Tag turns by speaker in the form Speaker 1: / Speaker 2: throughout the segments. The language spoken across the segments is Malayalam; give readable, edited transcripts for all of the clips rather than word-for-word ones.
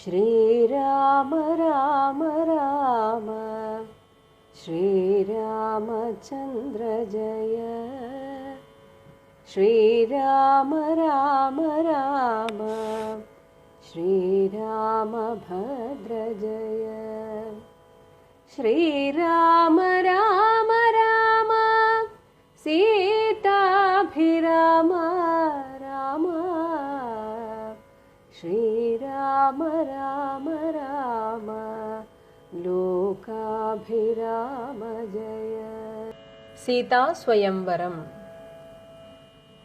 Speaker 1: श्रीराम राम राम श्रीरामचन्द्र जय। श्रीराम राम राम श्रीरामभद्र जय। श्रीराम राम राम सीताभिराम राम श्रीराम राम राम लोकाभिराम जय।
Speaker 2: സീതാ സ്വയംവരം.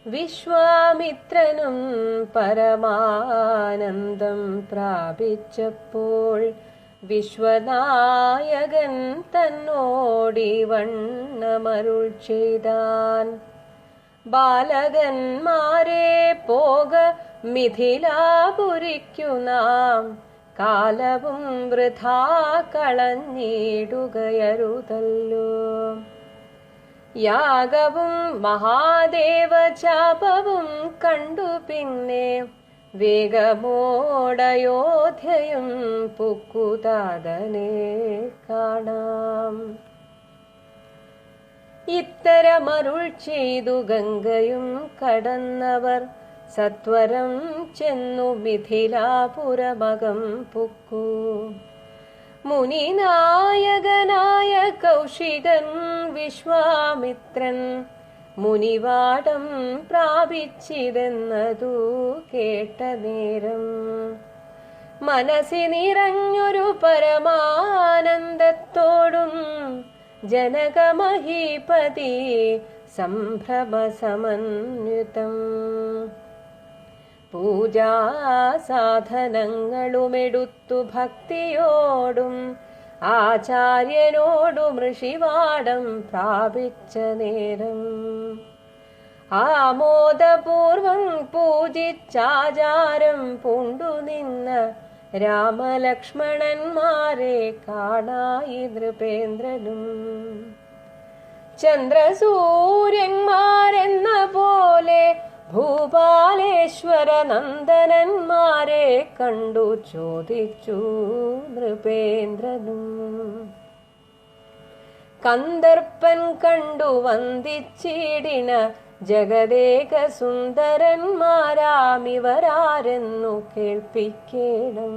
Speaker 2: വിശ്വാമിത്രനും പരമാനന്ദം പ്രാപിച്ചപ്പോൾ വിശ്വനായകൻ തന്നോടി വണ്ണമരുൾ ചെയ്താൻ. ബാലകന്മാരെ പോക മിഥിലാപുരിക്കു നാം, കാലവും വൃഥാ കളഞ്ഞിടുകയരുതല്ലോ. യാഗവും മഹാദേവചാപവും കണ്ടു പിന്നെ വേഗമോടയോധ്യയും പുക്കുതാതനെ കാണാം. ഇത്തരമരുൾ ചെയ്തു ഗംഗയും കടന്നവർ സത്വരം ചെന്നു മിഥിലാപുരമകം പുക്കു. മുനിനായകനായ കൗശികൻ വിശ്വാമിത്രൻ മുനിവാടം പ്രാപിച്ചിതെന്നതു കേട്ട നേരം മനസ്സി നിറഞ്ഞൊരു പരമാനന്ദത്തോടും ജനകമഹീപതി സംഭ്രമസമന്വിതം. പൂജാസാധനങ്ങളുമെടുത്തു ഭക്തിയോടും ആചാര്യനോടും ഋഷിവാടം പ്രാപിച്ച നേരം ആമോദപൂർവം പൂജിച്ചാചാരം പൂണ്ടുനിന്ന രാമലക്ഷ്മണന്മാരെ കാണായി നൃപേന്ദ്രനും. ചന്ദ്രസൂര്യന്മാരെന്ന പോലെ ഭൂപാലേശ്വര നന്ദനന്മാരെ കണ്ടു ചോദിച്ചു നൃപേന്ദ്രനും. കന്ദർപ്പൻ കണ്ടു വന്ദിച്ചിടിന ജഗദേക സുന്ദരന്മാരാമിവരാരെന്നു കേൾപ്പിക്കേണം.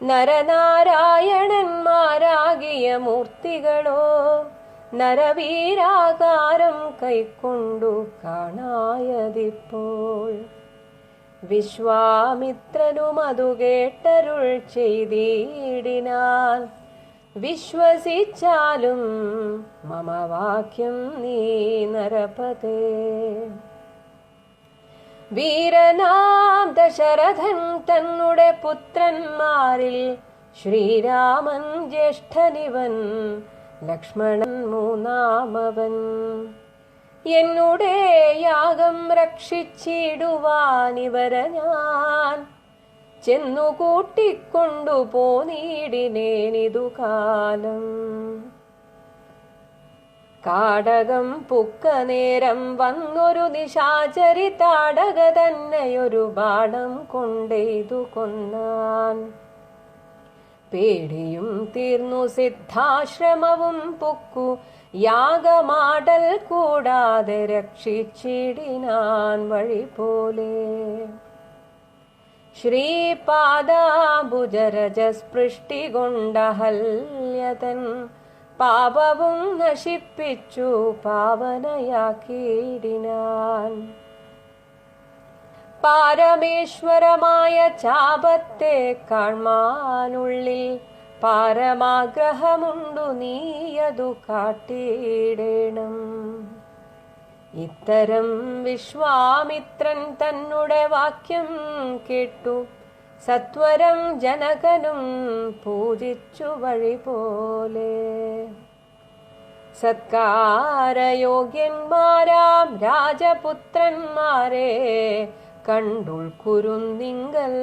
Speaker 2: നരനാരായണന്മാരാകിയ മൂർത്തികളോ നരവീരാകാരം കൈക്കൊണ്ടു കാണായതിപ്പോൾ. വിശ്വാമിത്രനും അതു കേട്ടരുൾ ചെയ്തിടിനാൻ, വിശ്വസിച്ചാലും മമ വാക്യം നീ നരപതേ. വീരനാം ദശരഥൻ തന്നുടെ പുത്രന്മാരിൽ ശ്രീരാമൻ ജ്യേഷ്ഠനിവൻ, ലക്ഷ്മണൻ മൂന്നാമവൻ. എന്നുടെ യാഗം രക്ഷിച്ചിടുവാനിവരെ ഞാൻ ചെന്നു കൂട്ടിക്കൊണ്ടു പോന്നിടിനേനിതു കാലം. കാടകം പുക്ക നേരം വന്നൊരു നിശാചരി താടക തന്നെയൊരു ബാണം കൊണ്ടെയ്തു കൊന്നാൻ. പേടിയും തീർന്നു സിദ്ധാശ്രമവും പുക്കു യാഗമാടൽ കൂടാതെ രക്ഷിച്ചിടിനാൻ വഴി പോലെ. ശ്രീപാദാംബുജരജസ്പൃഷ്ടി കൊണ്ടഹല്യതൻ പാപവും നശിപ്പിച്ചു പാവനയാക്കിയിടിനാൻ. പാരമേശ്വരമായ ചാപത്തെ കാൺമാനുള്ളിൽ പാരമാഗ്രഹമുണ്ടു നീയതു കാട്ടിയിടേണം. ഇത്തരം വിശ്വാമിത്രൻ തന്നുടെ വാക്യം കേട്ടു സത്വരം ജനകനും പൂജിച്ചു വഴി പോലെ. സത്കാരയോഗ്യന്മാരാം രാജപുത്രന്മാരെ കണ്ടുൾക്കുരുന്നിങ്കൽ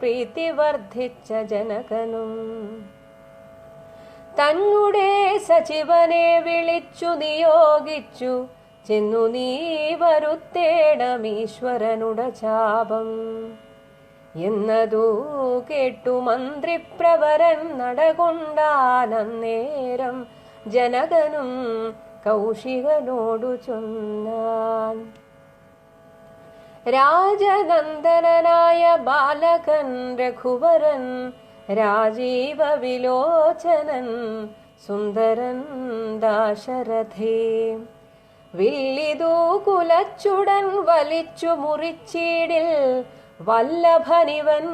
Speaker 2: പ്രീതി വർദ്ധിച്ച ജനകനും തന്നുടെ സചിവനെ വിളിച്ചു നിയോഗിച്ചു ചെന്നു നീ വരുത്തേണമീശ്വരനുടെ ചാപം. എന്നതു കേട്ടു മന്ത്രിപ്രവരൻ നടകൊണ്ടാനന്നേരം ജനകനും കൗശികനോടു ചൊന്നാൻ. രാജനന്ദനായ ബാലകൻ രഘുവരൻ രാജീവ വിലോചനൻ സുന്ദരൻ ദാശരഥേ. വില്ലിതു കുലച്ചുടൻ വലിച്ചു മുറിച്ചീടിൽ വല്ലഭനിവൻ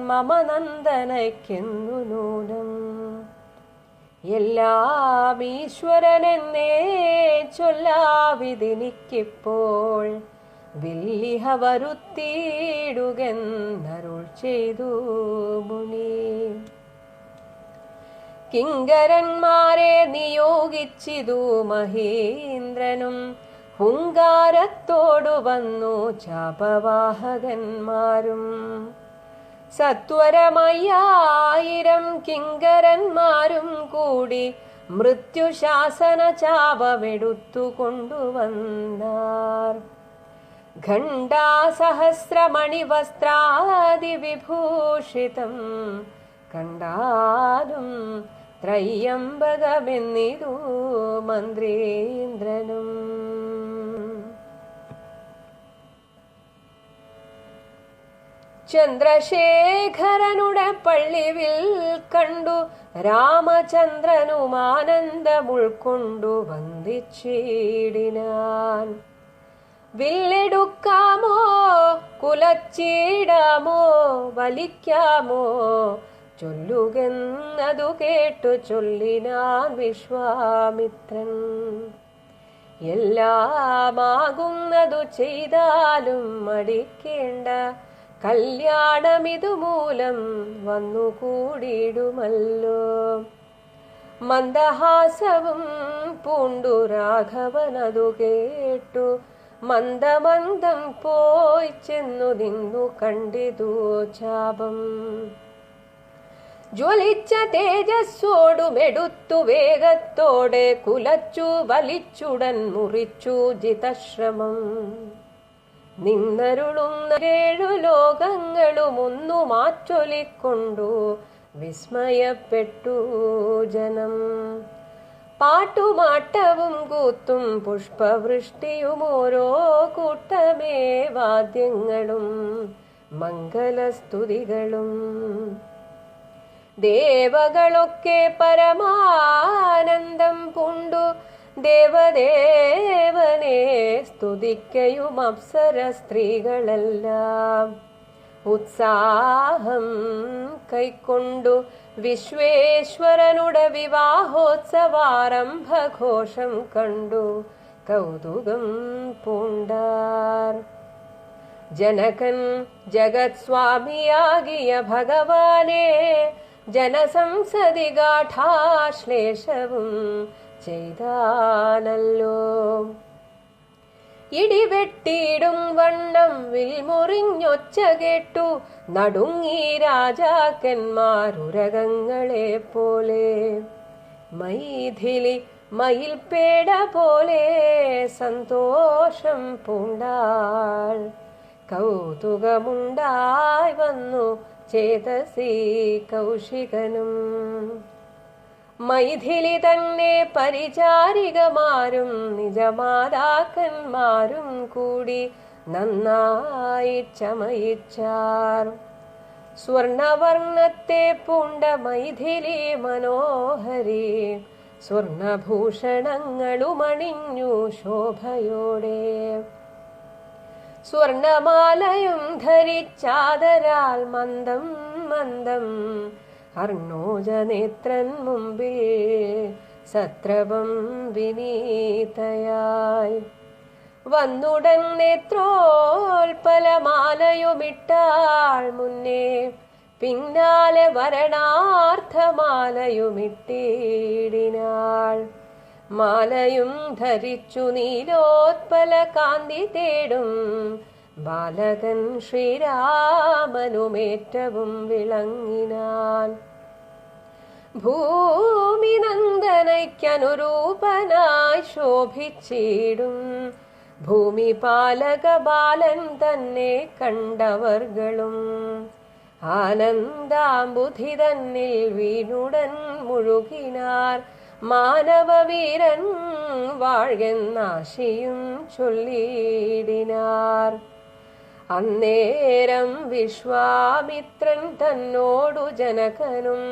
Speaker 2: മമ നന്ദനയ്ക്കെന്നു നൂനം. എല്ലാം ഈശ്വരനെന്നേ ചൊല്ലാവിതിനിക്കിപ്പോൾ വില്ലിഹ വരുത്തിയിടുകെന്നരുൾ ചെയ്തു മുനി. കിങ്കരന്മാരെ നിയോഗിച്ചിതു മഹേന്ദ്രനും ഹുങ്കാരത്തോടു വന്നു ചാപവാഹകന്മാരും. സത്വരമയ്യായിരം കിങ്കരന്മാരും കൂടി മൃത്യുശാസന ചാപമെടുത്തു കൊണ്ടുവന്നാർ. ഘണ്ടാസഹസ്രമണിവസ്ത്രാദിവിഭൂഷിതം കണ്ടാലും ത്രയംബകമെന്നിതു മന്ത്രീന്ദ്രനും. ചന്ദ്രശേഖരനുടെ പള്ളിവിൽ കണ്ടു രാമചന്ദ്രനും ആനന്ദമുൾക്കൊണ്ടു വന്ദിച്ചിടിനാൻ. വില്ലെടുക്കാമോ കുലച്ചിടാമോ വലിക്കാമോ ചൊല്ലുകെന്നതു കേട്ടു ചൊല്ലിനാൻ വിശ്വാമിത്രൻ. എല്ലാമാകുന്നതു ചെയ്താലും മടിക്കേണ്ട കല്യാണമിതു മൂലം വന്നുകൂടിയിടുമല്ലോ. മന്ദഹാസവും പൂണ്ടു രാഘവനതു കേട്ടു മന്ദമന്ദം പോയി ചെന്നു നിന്നു കണ്ടിതു ചാപം. ജ്വലിച്ച തേജസ്സോടുമെടുത്തു വേഗത്തോടെ കുലച്ചു വലിച്ചുടൻ മുറിച്ചു ജിതശ്രമം. നിന്നരുളുന്ന 7 ലോകങ്ങളും ഒന്നു മാറ്റൊലിക്കൊണ്ടു വിസ്മയപ്പെട്ടു ജനം. പാട്ടുമാട്ടവും കൂത്തും പുഷ്പവൃഷ്ടിയും ഓരോ കൂട്ടമേ വാദ്യങ്ങളും മംഗളസ്തുതികളും. ദേവകളൊക്കെ പരമാനന്ദം പൂണ്ടു ദേവദേവനെ സ്തുതിക്കയും അപ്സര സ്ത്രീകളെല്ലാം ഉത്സാഹം കൈക്കൊണ്ടു വിശ്വേശ്വരനുടെ വിവാഹോത്സവാരംഭഘോഷം കണ്ടു കൗതുകം പൂണ്ടാർ. ജനകൻ ജഗത് സ്വാമിയാകിയ ഭഗവാനെ ജനസംസദി ഗാഠാശ്ലേഷവും ചെയ്താനല്ലോ. ഇടിവെട്ടിയിടും വണ്ണം വിൽമുറിഞ്ഞൊച്ച കേട്ടു നടുങ്ങി രാജാക്കന്മാരുരകങ്ങളെ പോലെ. മൈഥിലി മയിൽപേട പോലെ സന്തോഷം പൂണ്ടാൾ. കൗതുകമുണ്ടായി വന്നു ചേതസി കൗശികനും. മൈഥിലി തന്നെ പരിചാരികമാരും നിജമാതാക്കന്മാരും കൂടി നന്നായി ചമയിച്ചാർ. സ്വർണവർണ്ണത്തെ പൂണ്ട മൈഥിലി മനോഹരി സ്വർണഭൂഷണങ്ങളുമണിഞ്ഞു ശോഭയോടെ. സ്വർണമാലയും ധരിച്ചാദരാൽ മന്ദം മന്ദം അർണോജനേത്രൻ മുമ്പിൽ സത്രവം വിനീതയായി. വന്നുടൻ നേത്രോൽപലമാലയുമിട്ടാൾ മുന്നേ പിന്നാലെ വരണാർത്ഥമാലയുമിട്ടിടിനാൾ. മാലയും ധരിച്ചു നീലോത്പല കാന്തി തേടും ബാലകൻ ശ്രീരാമനുമേറ്റവും വിളങ്ങിനാൻ. ഭൂമി നന്ദനയ്ക്കനുരൂപനായി ശോഭിച്ചിടും ഭൂമി പാലക ബാലൻ തന്നെ കണ്ടവർകളും ആനന്ദാംബുധി തന്നിൽ വീണുടൻ മുഴുകിനാർ. മാനവവീരൻ വാഴ്കെന്നാശിയും ചൊല്ലിയിടിനാർ. അന്നേരം വിശ്വാമിത്രൻ തന്നോടു ജനകനും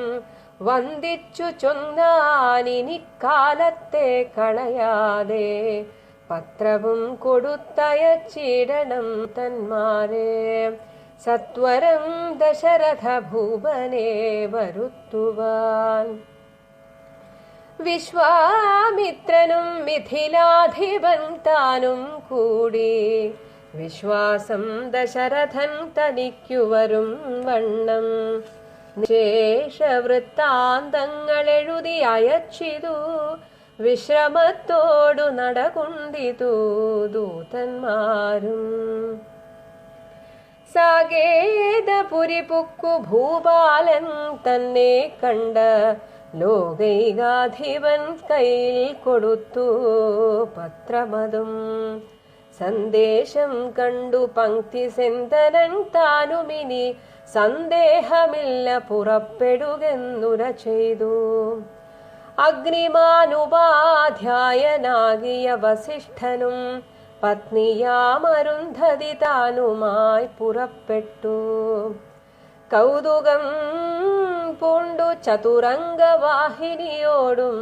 Speaker 2: വന്ദിച്ചു ചൊന്നാനിനിക്കാലത്തെ കളയാതെ പത്രവും കൊടുത്തയച്ചിടണം തന്മാരെ. സത്വരം ദശരഥ ഭൂപനെ വരുത്തുവാൻ. വിശ്വാമിത്രനും മിഥിലാധിപൻ താനും കൂടി വിശ്വാസം ദശരഥൻ തനിക്കു വരും വണ്ണം ശേഷവൃത്താന്തങ്ങൾ എഴുതി അയച്ചിതു. വിശ്രമത്തോടു നടകൊണ്ടിതു ദൂതന്മാരും. സാകേതപുരി പുക്കു ഭൂപാലൻ തന്നെ കണ്ട ലോകൈകാധിപൻ കയ്യിൽ കൊടുത്തു പത്രമതും. സന്ദേശം കണ്ടു പങ്ക്തി സെന്തരൻ താനുമിനി സന്ദേഹമില്ല പുറപ്പെടുകെന്നുര ചെയ്തു. അഗ്നിമാനുപാധ്യായനാകിയ വസിഷ്ഠനും പത്നിയാമരുന്ധതി താനുമായി പുറപ്പെട്ടു. കൗതുകം പൂണ്ടു ചതുരംഗവാഹിനിയോടും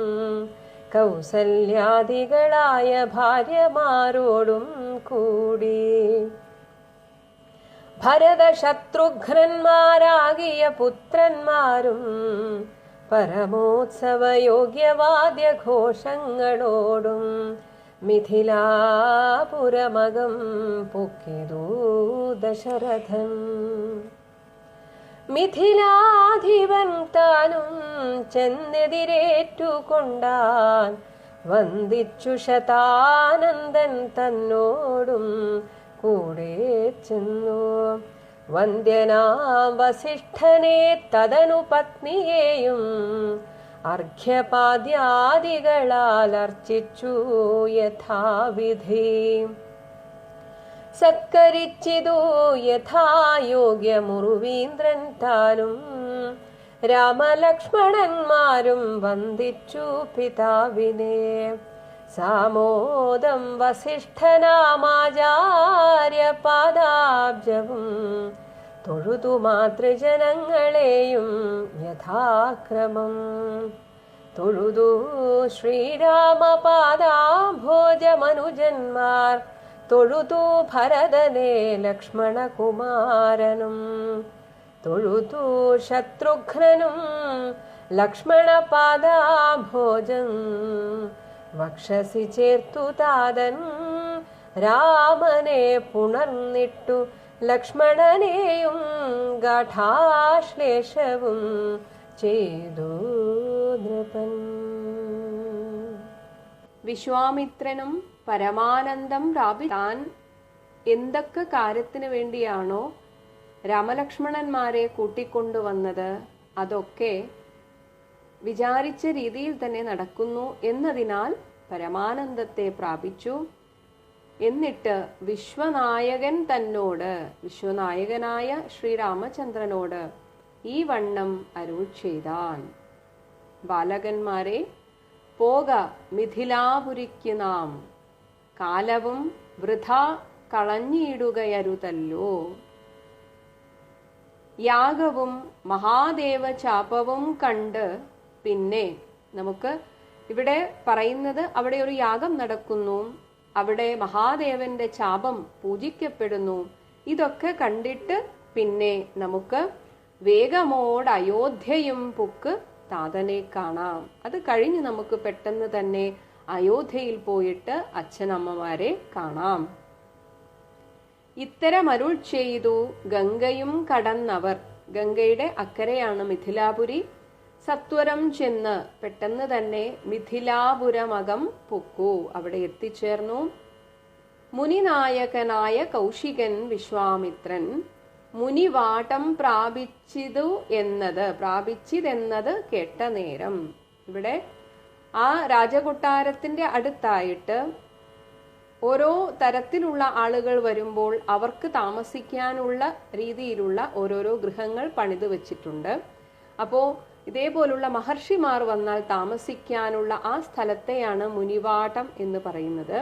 Speaker 2: കൗസല്യാദികളായ ഭാര്യമാരോടും കൂടി ഭരതശത്രുഘ്നന്മാരാകിയ പുത്രന്മാരും പരമോത്സവയോഗ്യവാദ്യഘോഷങ്ങളോടും മിഥിലാപുരമകം പൊക്കിതു ദശരഥൻ. മിഥിലാധിപൻ താനും ചെന്നെതിരേറ്റുകൊണ്ടാൻ വന്ദിച്ചു ശതാനന്ദൻ തന്നോടും കൂടെ ചെന്നു. വന്ദ്യനാം വസിഷ്ഠനെ തദനു പത്നിയെയും അർഘ്യപാദ്യാദികളാൽ അർച്ചിച്ചു യഥാവിധി. സത്കരിച്ചിതു യഥായോഗ്യമുറുവീന്ദ്രൻ താനും രാമലക്ഷ്മണന്മാരും വന്ദിച്ചു പിതാവിനെ. സാമോദം വസിഷ്ഠനാമാചാര്യ പാദാബ്ജവും തൊഴുതു മാതൃജനങ്ങളെയും യഥാക്രമം. തൊഴുതു ശ്രീരാമപാദാംഭോജമനുജന്മാർ തൊഴുതു ഭരതനെ ലക്ഷ്മണകുമാരനും. തൊഴുതു ശത്രുഘ്നനും ലക്ഷ്മണപാദാംഭോജം വക്ഷസി ചേർത്തു താതൻ. രാമനെ പുണർന്നിട്ടു ലക്ഷ്മണനെയും ഗാഠാശ്ലേഷവും ചെയ്തു നൃപൻ.
Speaker 1: വിശ്വാമിത്രനും പരമാനന്ദം പ്രാപിക്കാൻ എന്തൊക്കെ കാര്യത്തിന് വേണ്ടിയാണോ രാമലക്ഷ്മണന്മാരെ കൂട്ടിക്കൊണ്ടുവന്നത് അതൊക്കെ വിചാരിച്ച രീതിയിൽ തന്നെ നടക്കുന്നു എന്നതിനാൽ പരമാനന്ദത്തെ പ്രാപിച്ചു. എന്നിട്ട് വിശ്വനായകൻ തന്നോട്, വിശ്വനായകനായ ശ്രീരാമചന്ദ്രനോട് ഈ വണ്ണം അരുൾ ചെയ്താൻ. ബാലകന്മാരെ, പോക മിഥിലാപുരിക്ക് നാം, കാലവും വൃഥാ കളഞ്ഞിടുകയരുതല്ലോ. യാഗവും മഹാദേവ ചാപവും കണ്ട് പിന്നെ നമുക്ക് ഇവിടെ പറയുന്നത് അവിടെ ഒരു യാഗം നടക്കുന്നു, അവിടെ മഹാദേവന്റെ ചാപം പൂജിക്കപ്പെടുന്നു. ഇതൊക്കെ കണ്ടിട്ട് പിന്നെ നമുക്ക് വേഗമോട് അയോധ്യയും പുക്ക് താതനെ കാണാം. അത് കഴിഞ്ഞ് നമുക്ക് പെട്ടെന്ന് തന്നെ അയോധ്യയിൽ പോയിട്ട് അച്ഛനമ്മമാരെ കാണാം. ഇത്തരം അരുൾ ചെയ്തു ഗംഗയും കടന്നവർ. ഗംഗയുടെ അക്കരെയാണ് മിഥിലാപുരി. സത്വരം ചെന്ന് പെട്ടെന്ന് തന്നെ മിഥിലാപുരമകം പൊക്കു, അവിടെ എത്തിച്ചേർന്നു. മുനിനായകനായ കൗശികൻ വിശ്വാമിത്രൻ മുനിവാട്ടം പ്രാപിച്ചിതെന്നത് കേട്ട നേരം, ഇവിടെ ആ രാജകൊട്ടാരത്തിന്റെ അടുത്തായിട്ട് ഓരോ തരത്തിലുള്ള ആളുകൾ വരുമ്പോൾ അവർക്ക് താമസിക്കാനുള്ള രീതിയിലുള്ള ഓരോരോ ഗൃഹങ്ങൾ പണിത് വെച്ചിട്ടുണ്ട്. അപ്പോ ഇതേപോലുള്ള മഹർഷിമാർ വന്നാൽ താമസിക്കാനുള്ള ആ സ്ഥലത്തെയാണ് മുനിവാട്ടം എന്ന് പറയുന്നത്.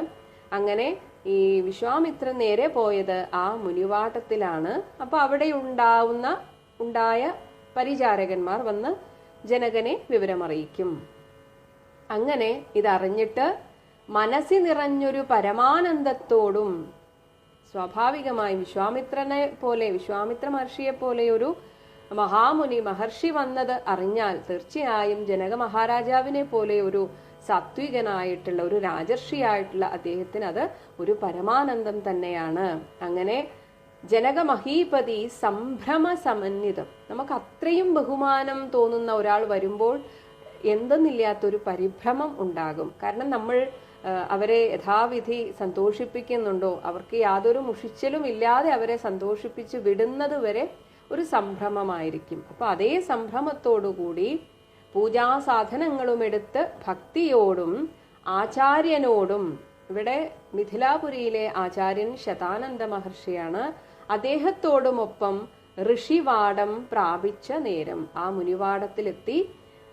Speaker 1: അങ്ങനെ ഈ വിശ്വാമിത്രൻ നേരെ പോയത് ആ മുനിവാട്ടത്തിലാണ്. അപ്പൊ അവിടെ ഉണ്ടായ പരിചാരകന്മാർ വന്ന് ജനകനെ വിവരമറിയിക്കും. അങ്ങനെ ഇതറിഞ്ഞിട്ട് മനസ്സി നിറഞ്ഞൊരു പരമാനന്ദത്തോടും, സ്വാഭാവികമായി വിശ്വാമിത്ര മഹർഷിയെ പോലെ ഒരു മഹർഷി വന്നത് അറിഞ്ഞാൽ തീർച്ചയായും ജനക മഹാരാജാവിനെ പോലെ ഒരു സാത്വികനായിട്ടുള്ള ഒരു രാജർഷിയായിട്ടുള്ള അദ്ദേഹത്തിന് അത് ഒരു പരമാനന്ദം തന്നെയാണ്. അങ്ങനെ ജനക മഹീപതി സംഭ്രമ സമന്വിതം, നമുക്ക് അത്രയും ബഹുമാനം തോന്നുന്ന ഒരാൾ വരുമ്പോൾ എന്തെന്നില്ലാത്തൊരു പരിഭ്രമം ഉണ്ടാകും. കാരണം നമ്മൾ അവരെ യഥാവിധി സന്തോഷിപ്പിക്കുന്നുണ്ടോ, അവർക്ക് യാതൊരു മുഷിച്ചലും ഇല്ലാതെ അവരെ സന്തോഷിപ്പിച്ച് വിടുന്നത് വരെ ഒരു സംഭ്രമമായിരിക്കും. അപ്പൊ അതേ സംഭ്രമത്തോടുകൂടി പൂജാസാധനങ്ങളും എടുത്ത് ഭക്തിയോടും ആചാര്യനോടും, ഇവിടെ മിഥിലാപുരിയിലെ ആചാര്യൻ ശതാനന്ദ മഹർഷിയാണ്, അദ്ദേഹത്തോടുമൊപ്പം ഋഷിവാടം പ്രാപിച്ച നേരം ആ മുനിവാടത്തിലെത്തി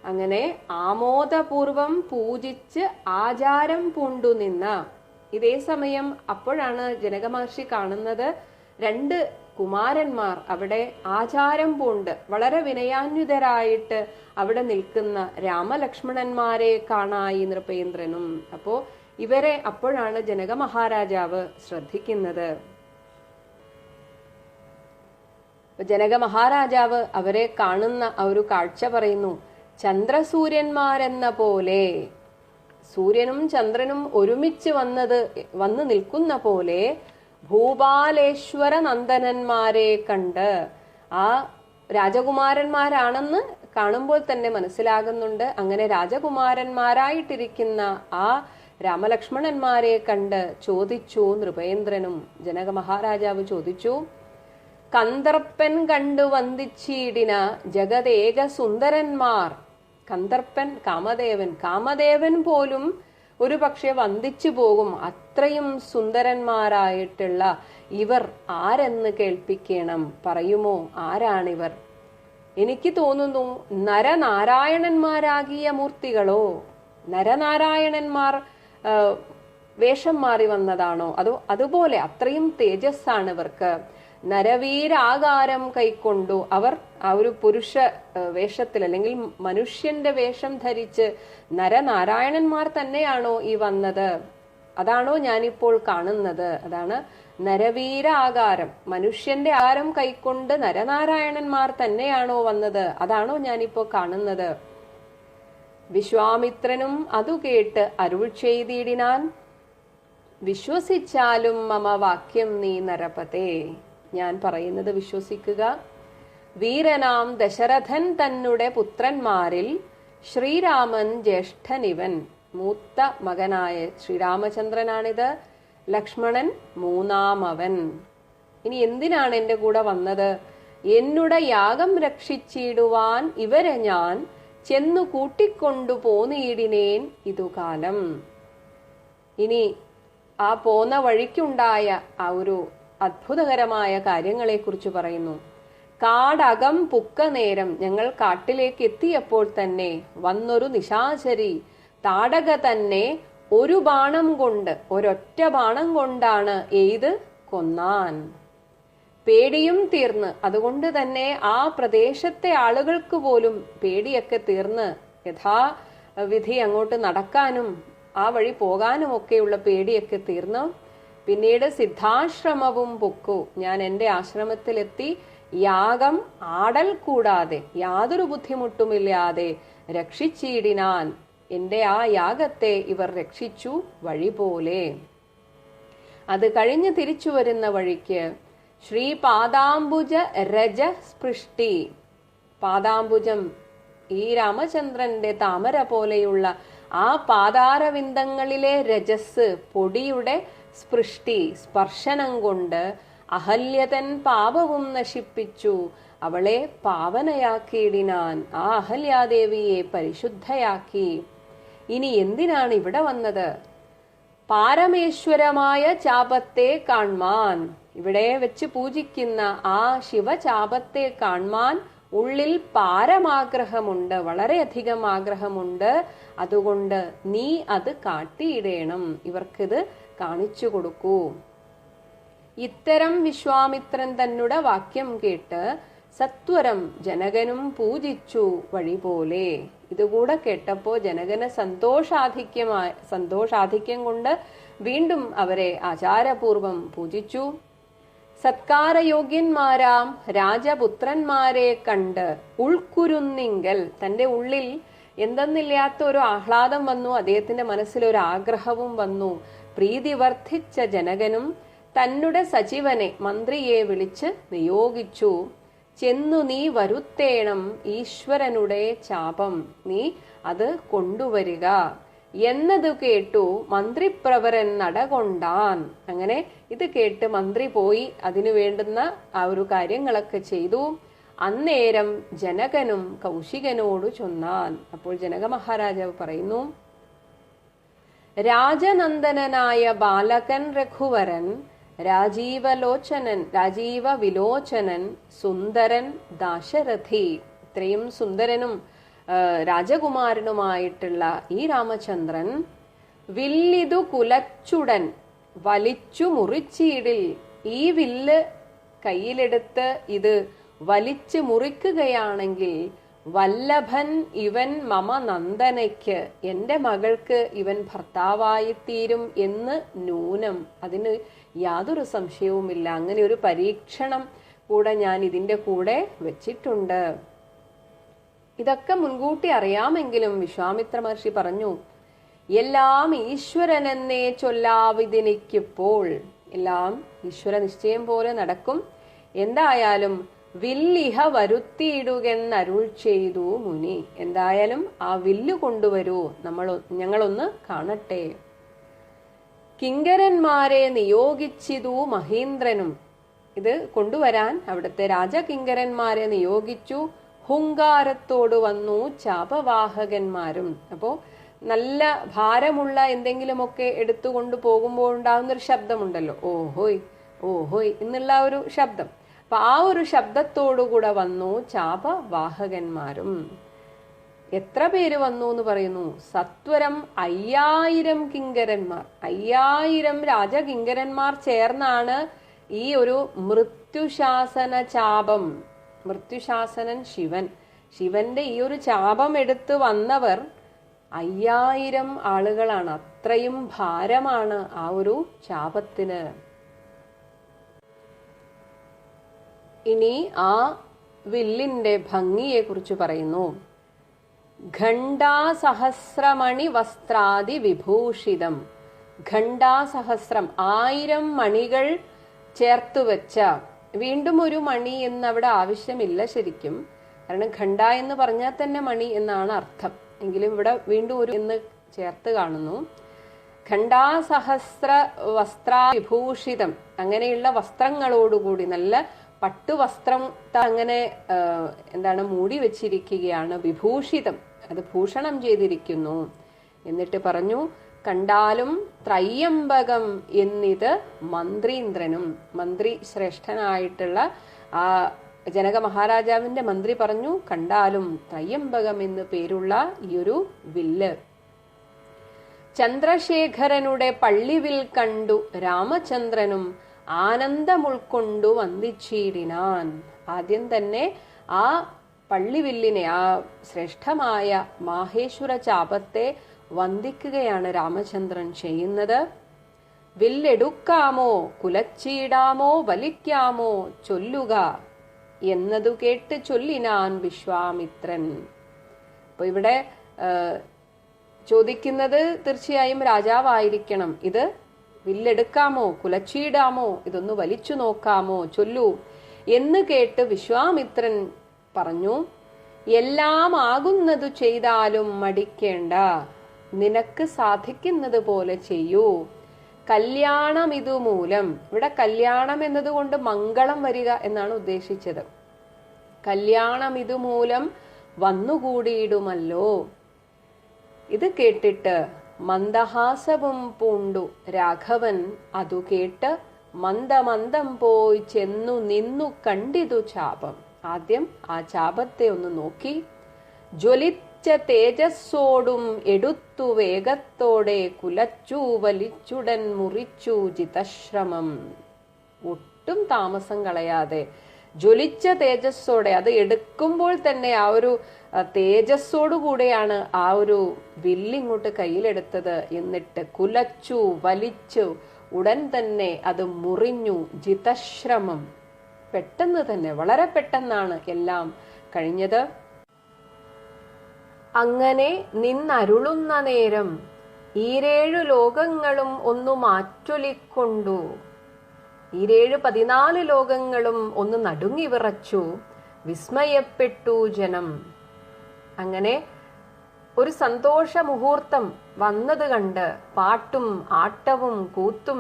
Speaker 1: അങ്ങനെ ആമോദപൂർവം പൂജിച്ച് ആചാരം പൂണ്ടു നിന്ന ഇതേ സമയം അപ്പോഴാണ് ജനക മഹർഷി കാണുന്നത് 2 കുമാരന്മാർ അവിടെ ആചാരം പൂണ്ട് വളരെ വിനയാന്വിതരായിട്ട് അവിടെ നിൽക്കുന്ന രാമലക്ഷ്മണന്മാരെ കാണായി നൃപേന്ദ്രനും. അപ്പോ ഇവരെ അപ്പോഴാണ് ജനക മഹാരാജാവ് ശ്രദ്ധിക്കുന്നത്. ജനക മഹാരാജാവ് അവരെ കാണുന്ന ആ ഒരു കാഴ്ച പറയുന്നു. ചന്ദ്രസൂര്യന്മാരെന്ന പോലെ, സൂര്യനും ചന്ദ്രനും ഒരുമിച്ച് വന്നു നിൽക്കുന്ന പോലെ ഭൂപാലേശ്വര നന്ദനന്മാരെ കണ്ട്, ആ രാജകുമാരന്മാരാണെന്ന് കാണുമ്പോൾ തന്നെ മനസ്സിലാകുന്നുണ്ട്. അങ്ങനെ രാജകുമാരന്മാരായിട്ടിരിക്കുന്ന ആ രാമലക്ഷ്മണന്മാരെ കണ്ട് ചോദിച്ചു നൃപേന്ദ്രനും. ജനക മഹാരാജാവ് ചോദിച്ചു, കന്ദർപ്പൻ കണ്ടു വന്ദിച്ചീടിന ജഗതേക സുന്ദരന്മാർ. കന്ദർപ്പൻ കാമദേവൻ പോലും ഒരു പക്ഷെ വന്ദിച്ചു പോകും. അത്രയും സുന്ദരന്മാരായിട്ടുള്ള ഇവർ ആരെന്ന് കേൾപ്പിക്കണം, പറയുമോ ആരാണിവർ? എനിക്ക് തോന്നുന്നു നരനാരായണന്മാരാകിയ മൂർത്തികളോ, നരനാരായണന്മാർ വേഷം മാറി വന്നതാണോ, അതോ അതുപോലെ അത്രയും തേജസ്സാണ് ഇവർക്ക്. നരവീരാകാരം കൈക്കൊണ്ടു അവർ ആ ഒരു പുരുഷ വേഷത്തിൽ അല്ലെങ്കിൽ മനുഷ്യന്റെ വേഷം ധരിച്ച് നരനാരായണന്മാർ തന്നെയാണോ ഈ വന്നത്? അതാണോ ഞാനിപ്പോൾ കാണുന്നത്? അതാണ് നരവീര ആകാരം, മനുഷ്യന്റെ ആകാരം കൈക്കൊണ്ട് നരനാരായണന്മാർ തന്നെയാണോ വന്നത്? അതാണോ ഞാനിപ്പോ കാണുന്നത്? വിശ്വാമിത്രനും അതു കേട്ട് അരുൾ ചെയ്തിടിനാൻ, വിശ്വസിച്ചാലും മമ വാക്യം നീ നരപതേ. ഞാൻ പറയുന്നത് വിശ്വസിക്കുക. വീരനാം ദശരഥൻ തന്നുടെ പുത്രന്മാരിൽ ശ്രീരാമൻ ജ്യേഷ്ഠനിവൻ, മൂത്ത മകനായ ശ്രീരാമചന്ദ്രനാണിത്, ലക്ഷ്മണൻ മൂന്നാമവൻ. ഇനി എന്തിനാണ് എന്റെ കൂടെ വന്നത്? എന്നുടെ യാഗം രക്ഷിച്ചിടുവാൻ ഇവരെ ഞാൻ ചെന്നു കൂട്ടിക്കൊണ്ടു പോന്നിടിനേൻ ഇതുകാലം. ഇനി ആ പോന്ന വഴിക്കുണ്ടായ ആ ഒരു അത്ഭുതകരമായ കാര്യങ്ങളെക്കുറിച്ച് പറയുന്നു. കാടകം പുക്ക നേരം, ഞങ്ങൾ കാട്ടിലേക്ക് എത്തിയപ്പോൾ തന്നെ വന്നൊരു നിശാചരി താടക തന്നെ ഒരു ബാണം കൊണ്ട്, ഒരൊറ്റ ബാണം കൊണ്ടാണ് എയ്ത് കൊന്നാൻ. പേടിയും തീർന്ന്, അതുകൊണ്ട് തന്നെ ആ പ്രദേശത്തെ ആളുകൾക്ക് പോലും പേടിയൊക്കെ തീർന്ന് യഥാവിധി അങ്ങോട്ട് നടക്കാനും ആ വഴി പോകാനും ഒക്കെയുള്ള പേടിയൊക്കെ തീർന്നു. പിന്നീട് സിദ്ധാശ്രമവും പൊക്കു, ഞാൻ എൻ്റെ ആശ്രമത്തിലെത്തി യാഗം ആടൽ കൂടാതെ യാതൊരു ബുദ്ധിമുട്ടുമില്ലാതെ രക്ഷിച്ചിടിനാൻ. എൻ്റെ ആ യാഗത്തെ ഇവർ രക്ഷിച്ചു വഴി പോലെ. അത് കഴിഞ്ഞ് തിരിച്ചു വരുന്ന വഴിക്ക് ശ്രീപാദാംബുജ രജ സ്പൃഷ്ടി, പാദാംബുജം ഈ രാമചന്ദ്രന്റെ താമര പോലെയുള്ള ആ പാതാരവിന്ദങ്ങളിലെ രജസ്, പൊടിയുടെ സ്പൃഷ്ടി, സ്പർശനം കൊണ്ട് അഹല്യതൻ പാപവും നശിപ്പിച്ചു, അവളെ പാവനയാക്കിയിടിനാൻ, ആ അഹല്യാദേവിയെ പരിശുദ്ധയാക്കി. ഇനി എന്തിനാണ് ഇവിടെ വന്നത്? പാരമേശ്വരമായ ചാപത്തെ കാൺമാൻ, ഇവിടെ വെച്ച് പൂജിക്കുന്ന ആ ശിവചാപത്തെ കാൺമാൻ ഉള്ളിൽ പാരമാഗ്രഹമുണ്ട്, വളരെയധികം ആഗ്രഹമുണ്ട്. അതുകൊണ്ട് നീ അത് കാട്ടിയിടേണം, ഇവർക്കിത് കാണിച്ചു കൊടുക്കൂ. ഇത്തരം വിശ്വാമിത്രൻ തന്നുടെ വാക്യം കേട്ട് സത്വരം ജനകനും പൂജിച്ചു വഴി പോലെ. ഇതുകൂടെ കേട്ടപ്പോ ജനകന് സന്തോഷാധിക്യം കൊണ്ട് വീണ്ടും അവരെ ആചാരപൂർവം പൂജിച്ചു. സത്കാരയോഗ്യന്മാരാം രാജപുത്രന്മാരെ കണ്ട് ഉൾക്കുരുന്നിങ്കൽ, തന്റെ ഉള്ളിൽ എന്തെന്നില്ലാത്ത ഒരു ആഹ്ലാദം വന്നു, അദ്ദേഹത്തിന്റെ മനസ്സിൽ ഒരു ആഗ്രഹവും വന്നു. പ്രീതി വർദ്ധിച്ച ജനകനും തന്നുടെ സചിവനെ മന്ത്രിയെ വിളിച്ച് നിയോഗിച്ചു. ചെന്നു നീ വരുത്തേണം ഈശ്വരനുടെ ചാപം, നീ അത് കൊണ്ടുവരിക എന്നതു കേട്ടു മന്ത്രിപ്രവരൻ നടകൊണ്ടാൻ. അങ്ങനെ ഇത് കേട്ട് മന്ത്രി പോയി അതിനു വേണ്ടുന്ന ആ ഒരു കാര്യങ്ങളൊക്കെ ചെയ്തു. അന്നേരം ജനകനും കൗശികനോട് ചൊന്നാൻ. അപ്പോൾ ജനക മഹാരാജാവ് പറയുന്നു, രാജനന്ദനായ ബാലകൻ രഘുവരൻ രാജീവവിലോചനൻ സുന്ദരൻ ദാശരഥി, ഇത്രയും സുന്ദരനും രാജകുമാരനുമായിട്ടുള്ള ഈ രാമചന്ദ്രൻ വില്ലിതു കുലച്ചുടൻ വലിച്ചു മുറിച്ചീടിൽ, ഈ വില്ല് കയ്യിലെടുത്ത് ഇത് വലിച്ചു മുറിക്കുകയാണെങ്കിൽ വല്ലഭൻ ഇവൻ മമ നന്ദനയ്ക്ക്, എന്റെ മകൾക്ക് ഇവൻ ഭർത്താവായിത്തീരും എന്ന് നൂനം, അതിന് യാതൊരു സംശയവുമില്ല. അങ്ങനെ ഒരു പരീക്ഷണം കൂടെ ഞാൻ ഇതിന്റെ കൂടെ വെച്ചിട്ടുണ്ട്. ഇതൊക്കെ മുൻകൂട്ടി അറിയാമെങ്കിലും വിശ്വാമിത്ര മഹർഷി പറഞ്ഞു, എല്ലാം ഈശ്വരനെന്നേ ചൊല്ലാവിതിനിക്കിപ്പോൾ, എല്ലാം ഈശ്വര നിശ്ചയം പോലെ നടക്കും. എന്തായാലും വില്ലിഹ വരുത്തിയിടുകെന്നരുൾ ചെയ്തു മുനി, എന്തായാലും ആ വില്ല് കൊണ്ടുവരൂ, ഞങ്ങളൊന്ന് കാണട്ടെ. കിങ്കരന്മാരെ നിയോഗിച്ചിതു മഹേന്ദ്രനും, ഇത് കൊണ്ടുവരാൻ അവിടുത്തെ രാജകിങ്കരന്മാരെ നിയോഗിച്ചു. ഹുങ്കാരത്തോട് വന്നു ചാപവാഹകന്മാരും. അപ്പോ നല്ല ഭാരമുള്ള എന്തെങ്കിലുമൊക്കെ എടുത്തുകൊണ്ട് പോകുമ്പോൾ ഉണ്ടാകുന്ന ഒരു ശബ്ദമുണ്ടല്ലോ, ഓഹോയ് ഓഹോയ് എന്നുള്ള ഒരു ശബ്ദം. അപ്പൊ ആ ഒരു ശബ്ദത്തോടുകൂടെ വന്നു ചാപവാഹകന്മാരും. എത്ര പേര് വന്നു എന്ന് പറയുന്നു? സത്വരം 5000 കിങ്കരന്മാർ, 5000 രാജകിങ്കരന്മാർ ചേർന്നാണ് ഈ ഒരു മൃത്യുശാസന ചാപം. മൃത്യുശാസനൻ ശിവന്റെ ഈ ഒരു ചാപം എടുത്ത് വന്നവർ 5000 ആളുകളാണ്. അത്രയും ഭാരമാണ് ആ ഒരു ചാപത്തിന്. ഇനി ആ വില്ലിന്റെ ഭംഗിയെ കുറിച്ച് പറയുന്നു. ഘണ്ടാസഹസ്രമണി വസ്ത്രാദി വിഭൂഷിതം, ഘണ്ടാസഹസ്രം 1000 മണികൾ ചേർത്തു വെച്ച, വീണ്ടും ഒരു മണി എന്നവിടെ ആവശ്യമില്ല ശരിക്കും, കാരണം ഘണ്ഡ എന്ന് പറഞ്ഞാൽ തന്നെ മണി എന്നാണ് അർത്ഥം. എങ്കിലും ഇവിടെ വീണ്ടും ഒരു എന്ന് ചേർത്ത് കാണുന്നു. ഘണ്ടാസഹസ്ര വസ്ത്രാവിഭൂഷിതം, അങ്ങനെയുള്ള വസ്ത്രങ്ങളോടുകൂടി നല്ല പട്ടുവസ്ത്രം അങ്ങനെ മൂടി വെച്ചിരിക്കുകയാണ്. വിഭൂഷിതം, അത് ഭൂഷണം ചെയ്തിരിക്കുന്നു. എന്നിട്ട് പറഞ്ഞു, കണ്ടാലും ത്രയ്യംബകം എന്നിത് മന്ത്രീന്ദ്രനും, മന്ത്രി ശ്രേഷ്ഠനായിട്ടുള്ള ആ ജനക മഹാരാജാവിന്റെ മന്ത്രി പറഞ്ഞു, കണ്ടാലും ത്രയ്യംബകം എന്ന് പേരുള്ള ഈ ഒരു വില്ല്. ചന്ദ്രശേഖരനുടെ പള്ളിവിൽ കണ്ടു രാമചന്ദ്രനും ആനന്ദം ഉൾക്കൊണ്ടു വന്ദിച്ചിടിനാൻ. ആദ്യം തന്നെ ആ പള്ളിവില്ലിനെ, ആ ശ്രേഷ്ഠമായ മാഹേശ്വര ചാപത്തെ വന്ദിക്കുകയാണ് രാമചന്ദ്രൻ ചെയ്യുന്നത്. വില്ലെടുക്കാമോ കുലച്ചിടാമോ വലിക്കാമോ ചൊല്ലുക എന്നതു കേട്ട് ചൊല്ലിനാൻ വിശ്വാമിത്രൻ. അപ്പൊ ഇവിടെ ചോദിക്കുന്നത് തീർച്ചയായും രാജാവായിരിക്കണം. ഇത് വില്ലെടുക്കാമോ കുലച്ചിടാമോ ഇതൊന്ന് വലിച്ചു നോക്കാമോ ചൊല്ലൂ എന്ന് കേട്ട് വിശ്വാമിത്രൻ പറഞ്ഞു, എല്ലാം ആകുന്നതു ചെയ്താലും മടിക്കേണ്ട, നിനക്ക് സാധിക്കുന്നത് പോലെ ചെയ്യൂ. കല്യാണം ഇതുമൂലം, ഇവിടെ കല്യാണം എന്നതുകൊണ്ട് മംഗളം വരിക എന്നാണ് ഉദ്ദേശിച്ചത്. കല്യാണം ഇതുമൂലം വന്നുകൂടിയിടുമല്ലോ. ഇത് കേട്ടിട്ട് മന്ദഹാസവും പൂണ്ടു രാഘവൻ അതു കേട്ട് മന്ദമന്ദം പോയി ചെന്നു നിന്നു കണ്ടിതു ചാപം. ആദ്യം ആ ചാപത്തെ ഒന്ന് നോക്കി. ജ്വലിച്ച തേജസ്സോടും എടുത്തു വേഗത്തോടെ കുലച്ചു വലിച്ചുടൻ മുറിച്ചു ജിതശ്രമം. ഒട്ടും താമസം കളയാതെ ജ്വലിച്ച തേജസ്സോടെ, അത് എടുക്കുമ്പോൾ തന്നെ ആ ഒരു തേജസ്സോടുകൂടെയാണ് ആ ഒരു വില്ലിങ്ങോട്ട് കയ്യിലെടുത്തത്. എന്നിട്ട് കുലച്ചു വലിച്ചു ഉടൻ തന്നെ അത് മുറിഞ്ഞു. ജിതശ്രമം, പെട്ടെന്ന് തന്നെ, വളരെ പെട്ടെന്നാണ് എല്ലാം കഴിഞ്ഞത്. അങ്ങനെ നിന്നരുളുന്ന നേരം ഈരേഴു ലോകങ്ങളും ഒന്നു മാറ്റൊലിക്കൊണ്ടു. ഈരേഴ് 14 ലോകങ്ങളും ഒന്ന് നടുങ്ങി വിറച്ചു. വിസ്മയപ്പെട്ടു ജനം. അങ്ങനെ ഒരു സന്തോഷ മുഹൂർത്തം വന്നത് കണ്ട് പാട്ടും ആട്ടവും കൂത്തും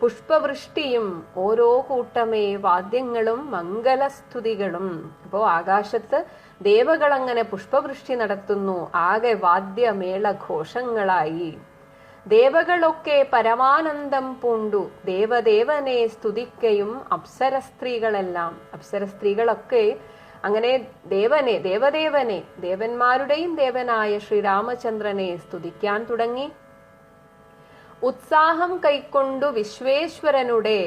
Speaker 1: പുഷ്പവൃഷ്ടിയും ഓരോ കൂട്ടമേ വാദ്യങ്ങളും മംഗലസ്തുതികളും. അപ്പോ ആകാശത്ത് ദേവകൾ അങ്ങനെ പുഷ്പവൃഷ്ടി നടത്തുന്നു. ആകെ വാദ്യമേളഘോഷങ്ങളായി. ദേവകളൊക്കെ പരമാനന്ദം പൂണ്ടു ദേവദേവനെ സ്തുതിക്കയും അപ്സര സ്ത്രീകളെല്ലാം, അപ്സര സ്ത്രീകളൊക്കെ അങ്ങനെ ദേവദേവനെ, ദേവന്മാരുടെയും ദേവനായ ശ്രീരാമചന്ദ്രനെ സ്തുതിക്കാൻ തുടങ്ങി. ഉത്സാഹം കൈക്കൊണ്ടു വിശ്വേശ്വരനുടെ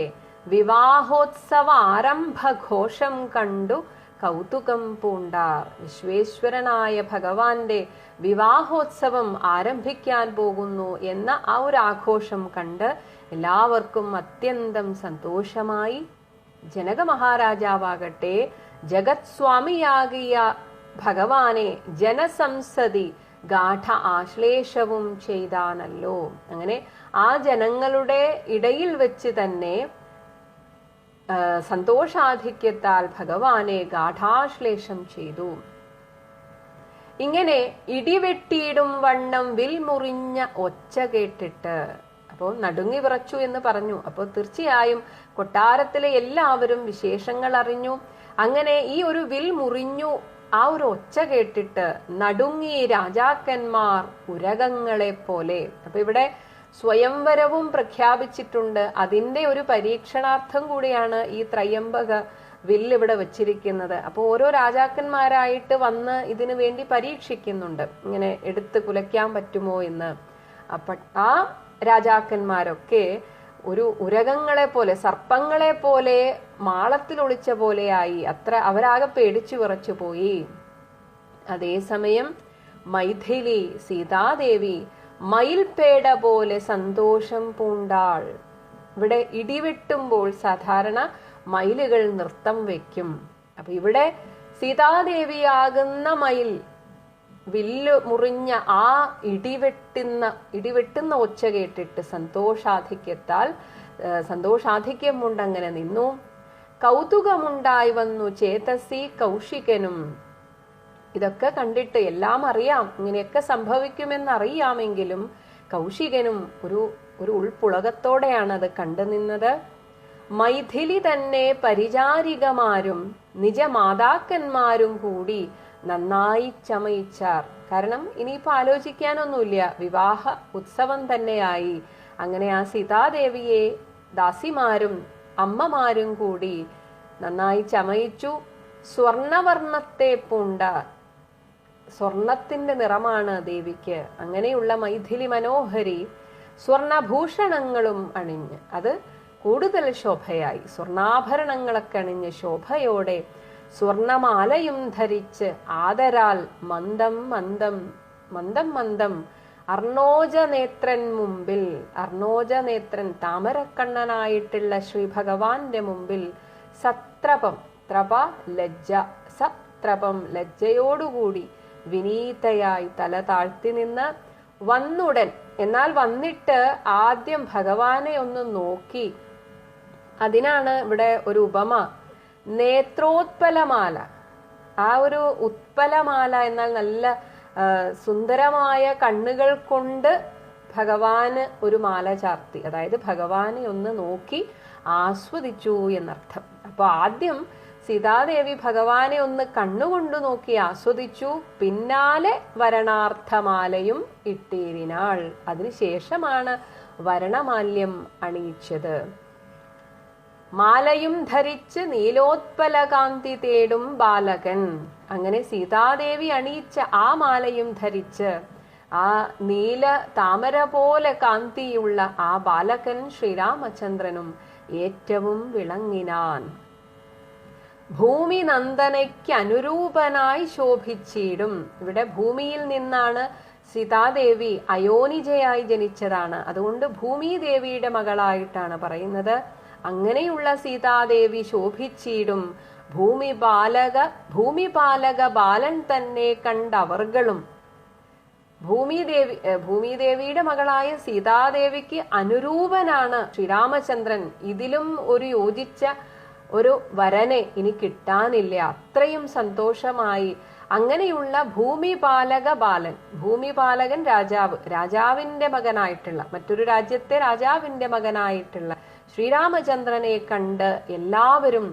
Speaker 1: വിവാഹോത്സവ ആരംഭഘോഷം കണ്ടു കൗതുകം പൂണ്ടാർ. വിശ്വേശ്വരനായ ഭഗവാന്റെ വിവാഹോത്സവം ആരംഭിക്കാൻ പോകുന്നു എന്ന ആ ഒരു ആഘോഷം കണ്ട് എല്ലാവർക്കും അത്യന്തം സന്തോഷമായി. ജനക മഹാരാജാവാകട്ടെ ജഗത് സ്വാമിയാകിയ ഭഗവാനെ ജനസംസതി ഗാഠ ആശ്ലേഷവും ചെയ്താനല്ലോ. അങ്ങനെ ആ ജനങ്ങളുടെ ഇടയിൽ വെച്ച് തന്നെ സന്തോഷാധിക്യത്താൽ ഭഗവാനെ ഗാഠാശ്ലേഷം ചെയ്തു. ഇങ്ങനെ ഇടിവെട്ടിയിടും വണ്ണം വിൽ മുറിഞ്ഞ ഒച്ച കേട്ടിട്ട്, അപ്പോൾ നടുങ്ങി വിറച്ചു എന്ന് പറഞ്ഞു. അപ്പോൾ തീർച്ചയായും കൊട്ടാരത്തിലെ എല്ലാവരും വിശേഷങ്ങൾ അറിഞ്ഞു. അങ്ങനെ ഈ ഒരു വിൽ മുറിഞ്ഞു ആ ഒരു ഒച്ച കേട്ടിട്ട് നടുങ്ങി രാജാക്കന്മാർ ഉരകങ്ങളെ പോലെ. അപ്പൊ ഇവിടെ സ്വയംവരവും പ്രഖ്യാപിച്ചിട്ടുണ്ട്. അതിന്റെ ഒരു പരീക്ഷണാർത്ഥം കൂടിയാണ് ഈ ത്രയംബക വില്ല് ഇവിടെ വെച്ചിരിക്കുന്നത്. അപ്പോൾ ഓരോ രാജാക്കന്മാരായിട്ട് വന്ന് ഇതിനു വേണ്ടി പരീക്ഷിക്കുന്നുണ്ട്, ഇങ്ങനെ എടുത്ത് കുലയ്ക്കാൻ പറ്റുമോ എന്ന്. അപ്പൊ ആ രാജാക്കന്മാരൊക്കെ ഒരു ഉരകങ്ങളെ പോലെ, സർപ്പങ്ങളെ പോലെ, മാളത്തിൽ ഒളിച്ച പോലെയായി. അത്ര അവരാകെ പേടിച്ചു വിറച്ചു പോയി. അതേസമയം മൈഥിലി സീതാദേവി മയിൽപേട പോലെ സന്തോഷം പൂണ്ടാൾ. ഇവിടെ ഇടിവെട്ടുമ്പോൾ സാധാരണ മയിലുകൾ നൃത്തം വെക്കും. അപ്പൊ ഇവിടെ സീതാദേവിയാകുന്ന മയിൽ വില്ല് മുറിഞ്ഞ ആ ഇടിവെട്ടുന്ന ഒച്ച കേട്ടിട്ട് സന്തോഷാധിക്യം കൊണ്ടങ്ങനെ നിന്നു. കൗതുകമുണ്ടായി വന്നു ചേതസി കൗശികനും. ഇതൊക്കെ കണ്ടിട്ട് എല്ലാം അറിയാം, ഇങ്ങനെയൊക്കെ സംഭവിക്കുമെന്നറിയാമെങ്കിലും കൗശികനും ഒരു ഉൾപ്പുളകത്തോടെയാണ് അത് കണ്ടു നിന്നത്. മൈഥിലി തന്നെ പരിചാരികമാരും നിജമാതാക്കന്മാരും കൂടി നന്നായി ചമയിച്ചാർ. കാരണം ഇനിയിപ്പോ ആലോചിക്കാനൊന്നുമില്ല, വിവാഹ ഉത്സവം തന്നെയായി. അങ്ങനെ ആ സീതാദേവിയെ ദാസിമാരും അമ്മമാരും കൂടി നന്നായി ചമയിച്ചു. സ്വർണവർണ്ണത്തെ പൂണ്ട, സ്വർണത്തിന്റെ നിറമാണ് ദേവിക്ക്. അങ്ങനെയുള്ള മൈഥിലി മനോഹരി സ്വർണഭൂഷണങ്ങളും അണിഞ്ഞ് അത് കൂടുതൽ ശോഭയായി. സ്വർണാഭരണങ്ങളൊക്കെ അണിഞ്ഞ് ശോഭയോടെ സ്വർണമാലയും ധരിച്ച് ആദരാൽ മന്ദം മന്ദം അർണോജനേത്രൻ മുമ്പിൽ, അർണോജനേത്രൻ താമരക്കണ്ണനായിട്ടുള്ള ശ്രീ ഭഗവാന്റെ മുമ്പിൽ സത്രപം, ത്രപ ലജ്ജ, സത്രപം ലജ്ജയോടുകൂടി വിനീതയായി തല താഴ്ത്തി നിന്ന് വന്നുടൻ, എന്നാൽ വന്നിട്ട് ആദ്യം ഭഗവാനെ ഒന്ന് നോക്കി. അതിനാണ് ഇവിടെ ഒരു ഉപമ. നേത്രോത്പലമാല, ആ ഒരു ഉത്പലമാല എന്നാൽ നല്ല സുന്ദരമായ കണ്ണുകൾ കൊണ്ട് ഭഗവാന് ഒരു മാല ചാർത്തി, അതായത് ഭഗവാനെ ഒന്ന് നോക്കി ആസ്വദിച്ചു എന്നർത്ഥം. അപ്പൊ ആദ്യം സീതാദേവി ഭഗവാനെ ഒന്ന് കണ്ണുകൊണ്ടു നോക്കി ആസ്വദിച്ചു. പിന്നാലെ വരണാർത്ഥമാലയും ഇട്ടേരിനാൾ. അതിനുശേഷമാണ് വരണമാല്യം അണിയിച്ചത്. മാലയും ധരിച്ച് നീലോത്പലകാന്തി തേടും ബാലകൻ. അങ്ങനെ സീതാദേവി അണിയിച്ച ആ മാലയും ധരിച്ച് ആ നീല താമര പോലെ കാന്തിയുള്ള ആ ബാലകൻ ശ്രീരാമചന്ദ്രനും ഏറ്റവും വിളങ്ങിനാൻ. ഭൂമി നന്ദനയ്ക്ക് അനുരൂപനായി ശോഭിച്ചിടും. ഇവിടെ ഭൂമിയിൽ നിന്നാണ് സീതാദേവി അയോനിജയായി ജനിച്ചതാണ്. അതുകൊണ്ട് ഭൂമിദേവിയുടെ മകളായിട്ടാണ് പറയുന്നത്. അങ്ങനെയുള്ള സീതാദേവി ശോഭിച്ചിടും. ഭൂമിപാലക ബാലൻ തന്നെ കണ്ടവർകളും. ഭൂമിദേവിയുടെ മകളായ സീതാദേവിക്ക് അനുരൂപനാണ് ശ്രീരാമചന്ദ്രൻ. ഇതിലും ഒരു യോജിച്ച ഒരു വരനെ ഇനി കിട്ടാനില്ല. അത്രയും സന്തോഷമായി. അങ്ങനെയുള്ള ഭൂമിപാലക ബാലൻ, ഭൂമിപാലകൻ രാജാവിന്റെ മകനായിട്ടുള്ള, മറ്റൊരു രാജ്യത്തെ രാജാവിന്റെ മകനായിട്ടുള്ള ശ്രീരാമചന്ദ്രനെ കണ്ട് എല്ലാവരും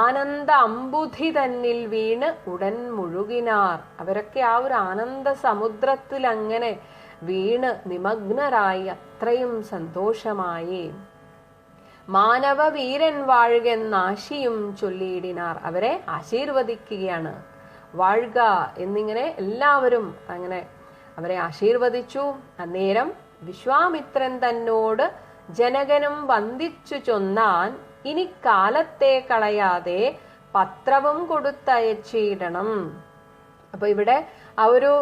Speaker 1: ആനന്ദ അമ്പുധി തന്നിൽ വീണ് ഉടൻ മുഴുകിനാർ. അവരൊക്കെ ആ ഒരു ആനന്ദ സമുദ്രത്തിൽ അങ്ങനെ വീണ് നിമഗ്നരായി. അത്രയും സന്തോഷമായി. മാനവ വീരൻ വാഴുകെന്നാശിയും ചൊല്ലിയിടിനാർ. അവരെ ആശീർവദിക്കുകയാണ്. വാഴുക എന്നിങ്ങനെ എല്ലാവരും അങ്ങനെ അവരെ ആശീർവദിച്ചു. അന്നേരം വിശ്വാമിത്രൻ തന്നോട് ജനകനും വന്ദിച്ചു ചൊന്നാൻ, ഇനി കാലത്തെ കളയാതെ പത്രവും കൊടുത്തയച്ചിടണം. അപ്പൊ ഇവിടെ ആ ഒരു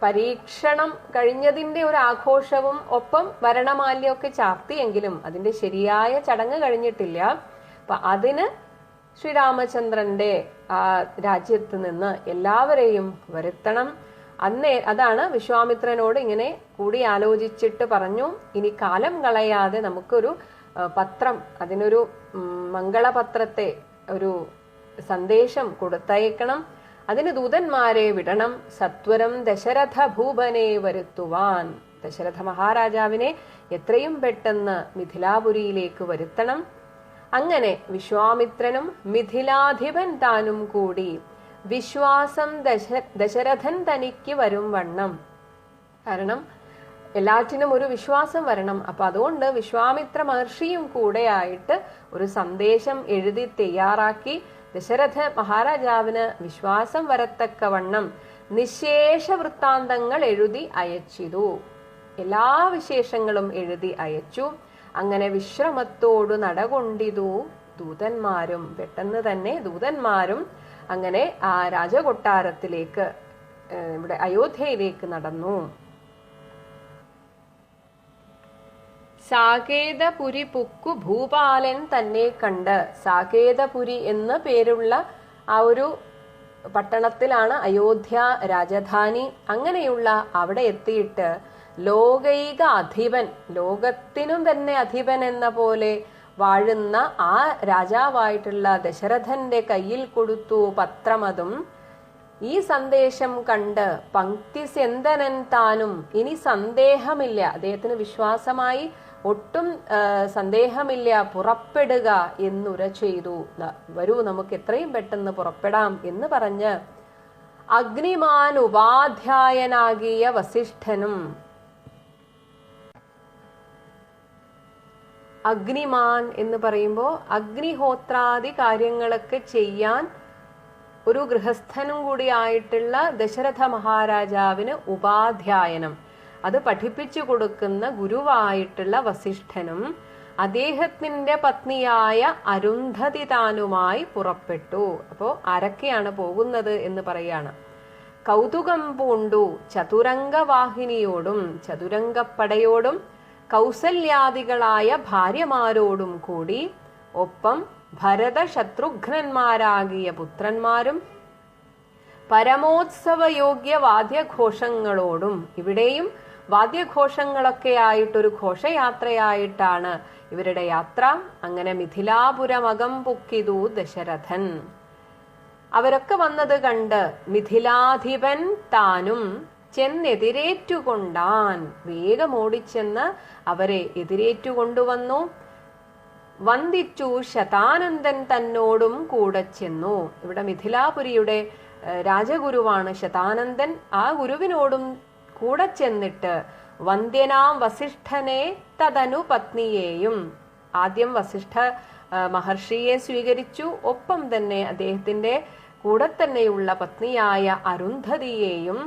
Speaker 1: പരീക്ഷണം കഴിഞ്ഞതിന്റെ ഒരു ആഘോഷവും ഒപ്പം വരണമാല്യമൊക്കെ ചാർത്തിയെങ്കിലും അതിന്റെ ശരിയായ ചടങ്ങ് കഴിഞ്ഞിട്ടില്ല. അപ്പൊ അതിന് ശ്രീരാമചന്ദ്രന്റെ ആ രാജ്യത്ത് നിന്ന് എല്ലാവരെയും വരുത്തണം. അതാണ് വിശ്വാമിത്രനോട് ഇങ്ങനെ കൂടി ആലോചിച്ചിട്ട് പറഞ്ഞു, ഇനി കാലം കളയാതെ നമുക്കൊരു പത്രം, അതിനൊരു മംഗളപത്രത്തെ, ഒരു സന്ദേശം കൊടുത്തയക്കണം. അതിന് ദൂതന്മാരെ വിടണം. സത്വരം ദശരഥ ഭൂപനെ വരുത്തുവാൻ. ദശരഥ മഹാരാജാവിനെ എത്രയും പെട്ടെന്ന് മിഥിലാപുരിയിലേക്ക് വരുത്തണം. അങ്ങനെ വിശ്വാമിത്രനും മിഥിലാധിപൻ താനും കൂടി വിശ്വാസം ദശരഥൻ തനിക്ക് വരും വണ്ണം. കാരണം എല്ലാറ്റിനും ഒരു വിശ്വാസം വരണം. അപ്പൊ അതുകൊണ്ട് വിശ്വാമിത്ര മഹർഷിയും കൂടെ ആയിട്ട് ഒരു സന്ദേശം എഴുതി തയ്യാറാക്കി ദശരഥ മഹാരാജാവിന് വിശ്വാസം വരത്തക്കവണ്ണം നിശേഷ വൃത്താന്തങ്ങൾ എഴുതി അയച്ചിതു. എല്ലാ വിശേഷങ്ങളും എഴുതി അയച്ചു. അങ്ങനെ വിശ്രമത്തോടു നടകൊണ്ടിതു ദൂതന്മാരും. പെട്ടെന്ന് തന്നെ ദൂതന്മാരും അങ്ങനെ ആ രാജകൊട്ടാരത്തിലേക്ക്, ഇവിടെ അയോധ്യയിലേക്ക് നടന്നു. സാകേതപുരി പുക്കു ഭൂപാലൻ തന്നെ കണ്ട്. സാകേതപുരി എന്ന് പേരുള്ള ആ ഒരു പട്ടണത്തിലാണ് അയോധ്യ രാജധാനി. അങ്ങനെയുള്ള അവിടെ എത്തിയിട്ട് ലോകൈക അധിപൻ, ലോകത്തിനും തന്നെ അധിപൻ എന്ന പോലെ വാഴുന്ന ആ രാജാവായിട്ടുള്ള ദശരഥന്റെ കയ്യിൽ കൊടുത്തു പത്രമതും. ഈ സന്ദേശം കണ്ട് പങ്ക്തി സെന്തനൻ താനും ഇനി സന്ദേഹമില്ല, അദ്ദേഹത്തിന് വിശ്വാസമായി, ഒട്ടും സന്ദേഹമില്ല, പുറപ്പെടുക എന്നുര ചെയ്തു. വരൂ, നമുക്ക് എത്രയും പെട്ടെന്ന് പുറപ്പെടാം എന്ന് പറഞ്ഞ് അഗ്നിമാൻ ഉപാധ്യായനാകിയ വസിഷ്ഠനും, അഗ്നിമാൻ എന്ന് പറയുമ്പോൾ അഗ്നിഹോത്രാദി കാര്യങ്ങളൊക്കെ ചെയ്യാൻ ഒരു ഗൃഹസ്ഥനും കൂടി ആയിട്ടുള്ള ദശരഥ മഹാരാജാവിന് ഉപാധ്യായനം, അത് പഠിപ്പിച്ചു കൊടുക്കുന്ന ഗുരുവായിട്ടുള്ള വസിഷ്ഠനും അദ്ദേഹത്തിന്റെ പത്നിയായ അരുന്ധതി താനുമായി പുറപ്പെട്ടു. അപ്പോ ആരൊക്കെയാണ് പോകുന്നത് എന്ന് പറയാണ്. കൗതുകം പൂണ്ടു ചതുരംഗവാഹിനിയോടും, ചതുരംഗപ്പടയോടും കൗസല്യാദികളായ ഭാര്യമാരോടും കൂടി, ഒപ്പം ഭരത ശത്രുഘ്നന്മാരാകിയ പുത്രന്മാരും പരമോത്സവയോഗ്യ വാദ്യഘോഷങ്ങളോടും. ഇവിടെയും വാദ്യഘോഷങ്ങളൊക്കെ ആയിട്ടൊരു ഘോഷയാത്രയായിട്ടാണ് ഇവരുടെ യാത്ര. അങ്ങനെ മിഥിലാപുരമകം പൊക്കിതു ദശരഥൻ. അവരൊക്കെ വന്നത് കണ്ട് മിഥിലാധിപൻ താനും ചെന്നെതിരേറ്റുകൊണ്ടാൻ. വേഗം ഓടിച്ചെന്ന് അവരെ എതിരേറ്റുകൊണ്ടുവന്നു. വന്ദിച്ചു ശതാനന്ദൻ തന്നോടും കൂടെ ചെന്നു. ഇവിടെ മിഥിലാപുരിയുടെ രാജഗുരുവാണ് ശതാനന്ദൻ. ആ ഗുരുവിനോടും കൂടെ ചെന്നിട്ട് വന്ദ്യനാം വസിഷ്ഠനെ തദനു പത്നിയെയും, ആദ്യം വസിഷ്ഠ മഹർഷിയെ സ്വീകരിച്ചു. ഒപ്പം തന്നെ അദ്ദേഹത്തിന്റെ കൂടെ തന്നെയുള്ള പത്നിയായ അരുന്ധതിയെയും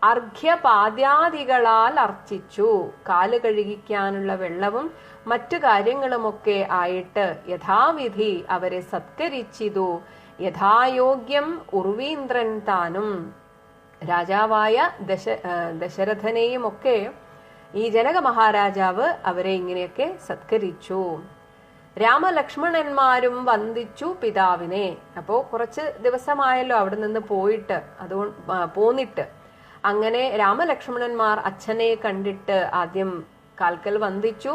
Speaker 1: അർഘ്യപാദ്യാദികളാൽ അർച്ചിച്ചു. കാല് കഴുകിക്കാനുള്ള വെള്ളവും മറ്റു കാര്യങ്ങളുമൊക്കെ ആയിട്ട് യഥാവിധി അവരെ സത്കരിച്ചിതു. യഥായോഗ്യം ഉർവീന്ദ്രൻ താനും, രാജാവായ ദശരഥനെയും ഒക്കെ ഈ ജനക മഹാരാജാവ് അവരെ ഇങ്ങനെയൊക്കെ സത്കരിച്ചു. രാമലക്ഷ്മണന്മാരും വന്ദിച്ചു പിതാവിനെ. അപ്പോ കുറച്ച് ദിവസമായല്ലോ അവിടെ നിന്ന് പോന്നിട്ട്. അങ്ങനെ രാമലക്ഷ്മണന്മാർ അച്ഛനെ കണ്ടിട്ട് ആദ്യം കാൽക്കൽ വന്ദിച്ചു.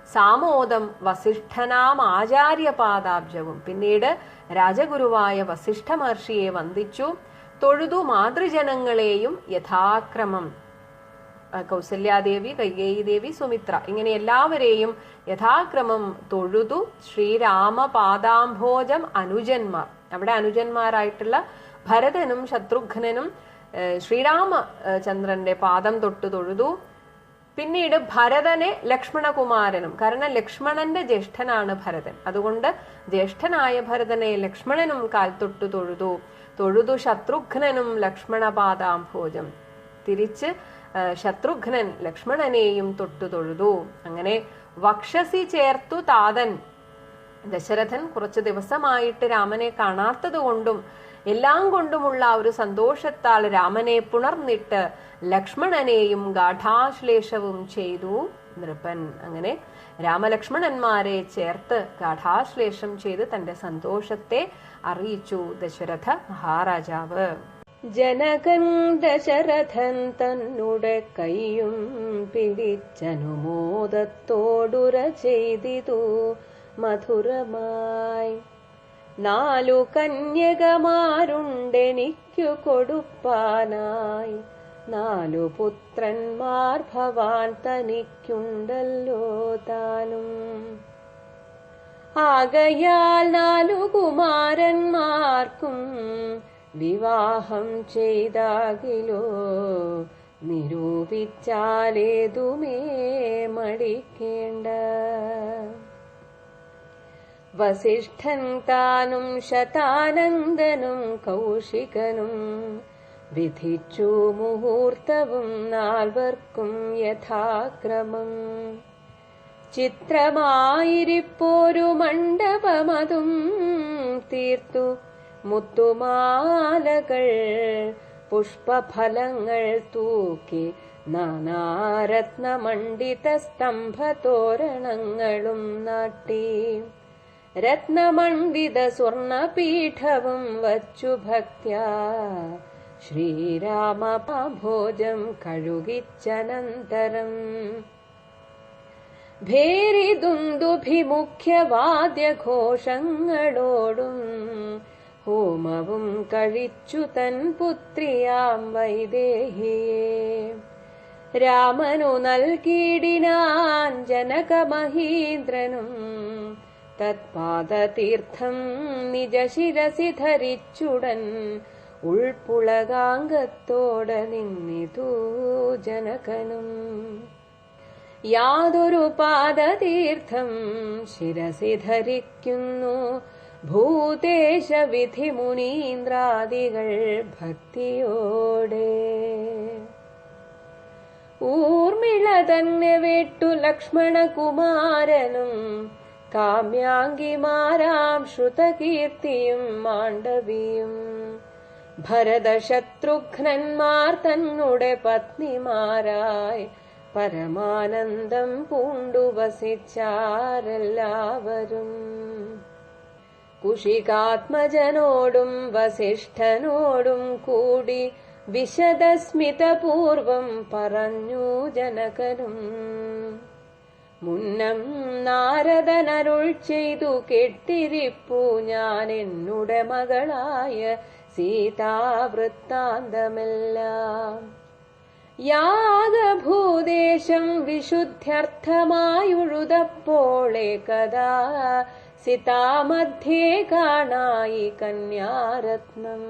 Speaker 1: സാമോദം വസിഷ്ഠനാം ആചാര്യപാദാബ്ജവും, പിന്നീട് രാജഗുരുവായ വസിഷ്ഠ മഹർഷിയെ വന്ദിച്ചു. തൊഴുതു മാതൃജനങ്ങളെയും യഥാക്രമം, കൗസല്യാദേവി, കൈകേയി ദേവി, സുമിത്ര, ഇങ്ങനെ എല്ലാവരെയും യഥാക്രമം തൊഴുതു. ശ്രീരാമപാദാംഭോജം അനുജന്മാർ, അവിടെ അനുജന്മാരായിട്ടുള്ള ഭരതനും ശത്രുഘ്നനും ശ്രീരാമചന്ദ്രന്റെ പാദം തൊട്ട് തൊഴുതു. പിന്നീട് ഭരതനെ ലക്ഷ്മണകുമാരനും, കാരണം ലക്ഷ്മണന്റെ ജ്യേഷ്ഠനാണ് ഭരതൻ, അതുകൊണ്ട് ജ്യേഷ്ഠനായ ഭരതനെ ലക്ഷ്മണനും കാൽ തൊട്ടു തൊഴുതു. ശത്രുഘ്നനും ലക്ഷ്മണപാദാംഭോജം, തിരിച്ച് ശത്രുഘ്നൻ ലക്ഷ്മണനെയും തൊട്ടു തൊഴുതു. അങ്ങനെ വക്ഷസി ചേർത്തു താതൻ, ദശരഥൻ കുറച്ചു ദിവസമായിട്ട് രാമനെ കാണാത്തത് കൊണ്ടും എല്ലാം കൊണ്ടുമുള്ള ഒരു സന്തോഷത്താൽ രാമനെ പുണർന്നിട്ട് ലക്ഷ്മണനെയും ഗാഠാശ്ലേഷവും ചെയ്തു നൃപൻ. അങ്ങനെ രാമലക്ഷ്മണന്മാരെ ചേർത്ത് ഗാഠാശ്ലേഷം ചെയ്ത് തന്റെ സന്തോഷത്തെ അറിയിച്ചു ദശരഥ മഹാരാജാവ്.
Speaker 2: ജനകൻ ദശരഥൻ തന്നുടെ കൈയും പിടിച്ചനുമോദത്തോടുര ചെയ്തിതു മധുരമായി. 4 കന്യകമാരുണ്ടെനിക്കു കൊടുപ്പാനായി, 4 പുത്രന്മാർ ഭവാൻ തനിക്കുണ്ടല്ലോ താനും. ആകയാൽ 4 കുമാരന്മാർക്കും വിവാഹം ചെയ്താകിലോ, നിരൂപിച്ചാലേതുമേ മടിക്കേണ്ട. വസിഷ്ഠൻ താനും ശതാനന്ദനും കൗശികനും വിധിച്ചു മുഹൂർത്തവും 4 യഥാക്രമം. ചിത്രമായിരിപ്പോരു മണ്ഡപമതും തീർത്തു, മുത്തുമാലകൾ പുഷ്പഫലങ്ങൾ തൂക്കി, നാനാരത്നമണ്ഡിത സ്തംഭതോരണങ്ങളും നാട്ടി, രത്നമണ്ഡിത സ്വർണപീഠവും വച്ചു ഭക്ത്യാ ശ്രീരാമഭോജം കഴുകിച്ചനന്തരം. ഭേരിദുന്ദുഭിമുഖ്യവാദ്യഘോഷങ്ങളോടും ഹോമവും കഴിച്ചു തൻ പുത്രിയാം വൈദേഹിയെ. രാമനു നൽകിയിടിനാൻ ജനകമഹീന്ദ്രനും, തത്പാദതീർത്ഥം നിജശിരസി ധരിച്ചുടൻ ഉൾപ്പുളകാംഗത്തോടെ നിന്നിതു ജനകനും. യാതൊരു പാദതീർത്ഥം ശിരസി ധരിക്കുന്നു ഭൂതേശ വിധി മുനീന്ദ്രാദികൾ ഭക്തിയോടെ. ഊർമിള തന്നെ വിട്ടു ലക്ഷ്മണകുമാരനും, കാമ്യാംഗിമാരാം ശ്രുതകീർത്തിയും മാണ്ഡവിയും, ഭരതശത്രുഘ്നന്മാർ തന്നുടെ പത്നിമാരായി പരമാനന്ദം പൂണ്ടു വസിച്ചാരെല്ലാവരും. കുശികാത്മജനോടും വസിഷ്ഠനോടും കൂടി വിശദസ്മിതപൂർവം പറഞ്ഞു ജനകനും. മുന്നം നാരദനരുൾ ചെയ്തു കേട്ടിരിപ്പു ഞാൻ എന്നുടെ മകളായ സീതാവൃത്താന്തമെല്ലാം. യാഗഭൂദേശം വിശുദ്ധ്യർത്ഥമായുഴുതപ്പോളെ കഥാ സിതാമധ്യേ കാണായി കന്യാരത്നം.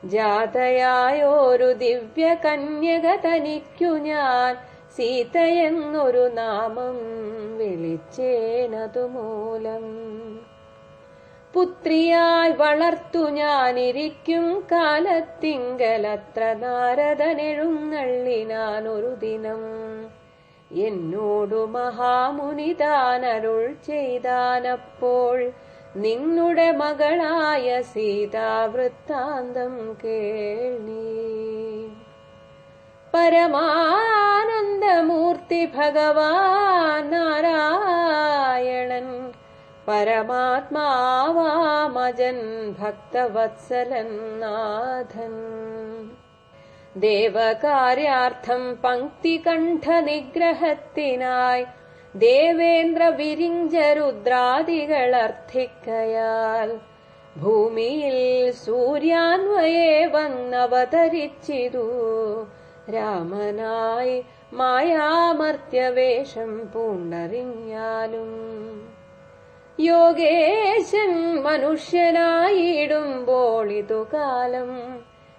Speaker 2: ജാതയായൊരു ദിവ്യ കന്യക തനിക്കു ഞാൻ സീതയെന്നൊരു നാമം വിളിച്ചേനതുമൂലം. പുത്രിയായി വളർത്തു ഞാനിരിക്കും കാലത്തിങ്കലത്ര നാരദനെഴുന്നള്ളിനാനൊരു ദിനം. എന്നോടു മഹാമുനി താനരുൾ ചെയ്താനപ്പോൾ നിന്നുടെ മകളായ സീതാവൃത്താന്തം കേൾനീ. പരമാനന്ദമൂർത്തി ഭഗവാൻ നാരായണൻ പരമാത്മാവാമജൻ ഭക്തവത്സലൻ നാഥൻ. ദേവകാര്യാർത്ഥം പങ്ക്തികണ്ഠ നിഗ്രഹത്തിനായി ദേവേന്ദ്ര വിരിഞ്ച രുദ്രാദികൾ അർത്ഥിക്കയാൽ ഭൂമിയിൽ സൂര്യാന്വയെ വന്നവതരിച്ചിതു രാമനായി മായാമർത്യവേഷം പൂണ്ടറിഞ്ഞാലും. യോഗേശൻ മനുഷ്യനായിടുമ്പോൾ ഇതു കാലം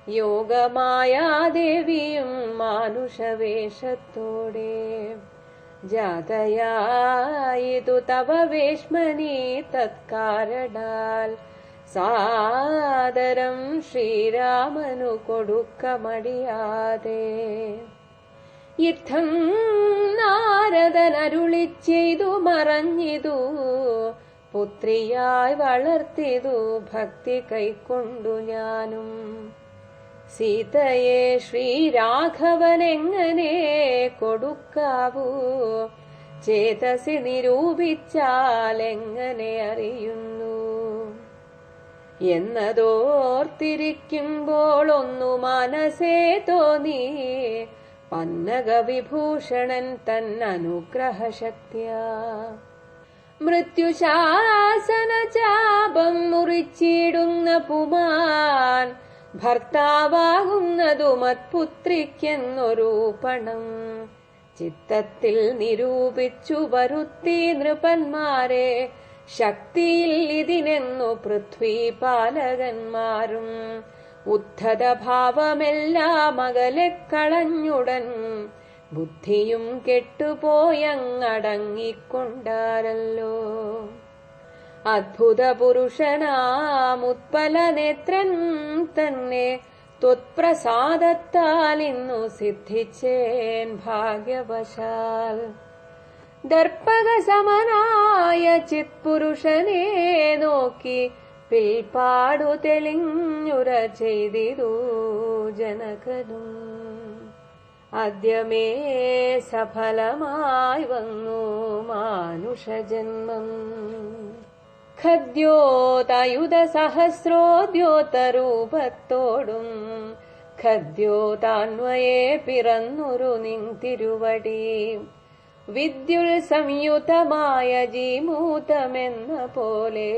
Speaker 2: യോഗമായാദേവിയും മാനുഷവേഷത്തോടെ ജാതയായിതു തവ വേശ്മനി തത്കാരണാൽ സാദരം ശ്രീരാമനു കൊടുക്ക മടിയാതെ. യുദ്ധം നാരദനരുളിച്ചെയ്തു മറഞ്ഞിതു പുത്രിയായി വളർത്തിതു ഭക്തി കൈക്കൊണ്ടു ഞാനും. സീതയെ ശ്രീരാഘവനെങ്ങനെ കൊടുക്കാവൂ ചേതസി നിരൂപിച്ചാൽ എങ്ങനെ അറിയുന്നു എന്നതോർത്തിരിക്കുമ്പോൾ ഒന്നു മനസ്സേ തോന്നി പന്നഗവിഭൂഷണൻ തന്നനുഗ്രഹശക്തിയാ. മൃത്യുശാസന ചാപം മുറിച്ചിടുന്ന പുമാൻ ഭർത്താവാകുന്നതു മത്പുത്രിക്കെന്നൊരു പണം ചിത്തത്തിൽ നിരൂപിച്ചു വരുത്തി നൃപന്മാരെ. ശക്തിയിൽ ഇതിനെന്നു പൃഥ്വീപാലകന്മാരും ഉദ്ധത ഭാവമെല്ലാം അകലെ കളഞ്ഞുടൻ ബുദ്ധിയും കെട്ടുപോയങ്ങടങ്ങിക്കൊണ്ടാരല്ലോ. അദ്ഭുത പുരുഷനാമുത്പല നേത്രൻ തന്നെ ത്വത്പ്രസാദത്താൽ ഇന്നു സിദ്ധിച്ചേൻ ഭാഗ്യവശാൽ. ദർപ്പക സമനായ ചിത്പുരുഷനെ നോക്കി പിൽപ്പാടു തെളിഞ്ഞുര ചെയ്തിരു ജനകനും. ആദ്യമേ സഫലമായി വന്നു മാനുഷജന്മം. ഖദ്യോതായുധ സഹസ്രോദ്യോതരൂപത്തോടും ഖദ്യോതാന്വയെ പിറന്നൊരു നിൻ തിരുവടി. വിദ്യുൽ സംയുതമായ ജീമൂതമെന്ന പോലെ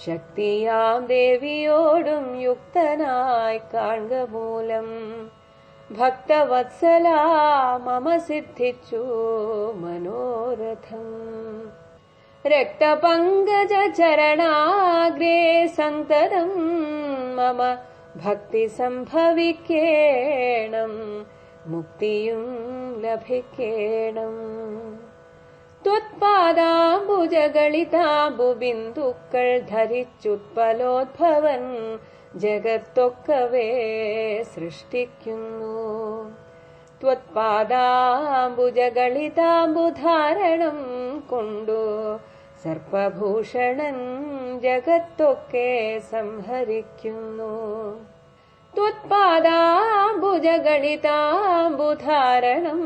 Speaker 2: ശക്തിയാം ദേവിയോടും യുക്തനായി കാൺക മൂലം. ഭക്തവത്സല മമ സിദ്ധിച്ചു മനോരഥം. രക്തപങ്കജ ചരണാഗ്രേ സന്തതം മമ ഭക്തി സംഭവിക്കേണം മുക്തിയും ലഭിക്കേണം. ത്വത്പാദാംബുജഗളിതാംബുബിന്ദുക്കൾ ധരിച്ചുത്പലോദ്ഭവൻ ജഗത്തൊക്കവേ സൃഷ്ടിക്കുന്നു. ത്വത്പാദാംബുജഗളിതാംബുധാരണം കൊണ്ടു സർപ്പഭൂഷണൻ ജഗത്തൊക്കെ സംഹരിക്കുന്നു. ത്വത്പാദാംബുജഗളിതാംബുധാരണം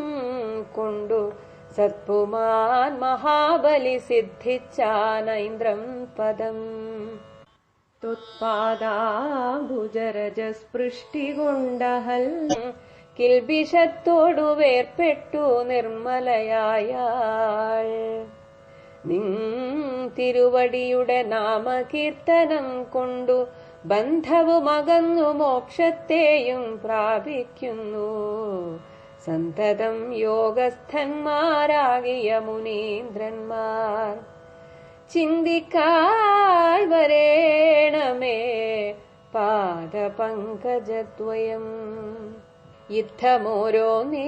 Speaker 2: കൊണ്ടു സത്പുമാൻ മഹാബലി സിദ്ധിച്ചാനൈന്ദ്രം പദം. ത്വത്പാദാംബുജരജസ്പൃഷ്ടി കൊണ്ടഹൽ കിൽബിഷത്തോടു വേർപ്പെട്ടു നിർമ്മലയായാൾ. നിൻ തിരുവടിയുടെ നാമകീർത്തനം കൊണ്ടു ബന്ധവുമകന്നു മോക്ഷത്തെയും പ്രാപിക്കുന്നു. സന്തതം യോഗസ്ഥന്മാരാകിയ മുനീന്ദ്രന്മാർ ചിന്തിക്കായി വരേണമേ പാദപങ്കജദ്വയം. യുദ്ധമോരോന്നേ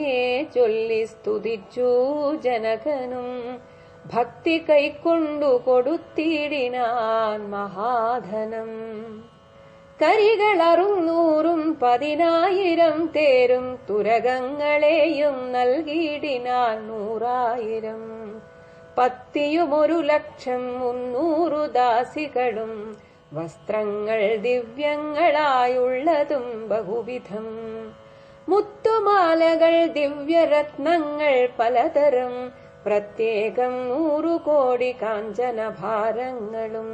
Speaker 2: ചൊല്ലി സ്തുതിച്ചു ജനകനും ഭക്തി കൈക്കൊണ്ടു കൊടുത്തിടിനാൻ മഹാധനം. കരികൾ 600 10,000 തേരും തുരകങ്ങളെയും നൽകിയിടിനാൻ 100,000. പത്തിയും 1,00,300 ദാസികളും വസ്ത്രങ്ങൾ ദിവ്യങ്ങളായുള്ളതും ബഹുവിധം. മുത്തുമാലകൾ ദിവ്യരത്നങ്ങൾ പലതരം പ്രത്യേകം 100 കോടി കാഞ്ചനഭാരങ്ങളും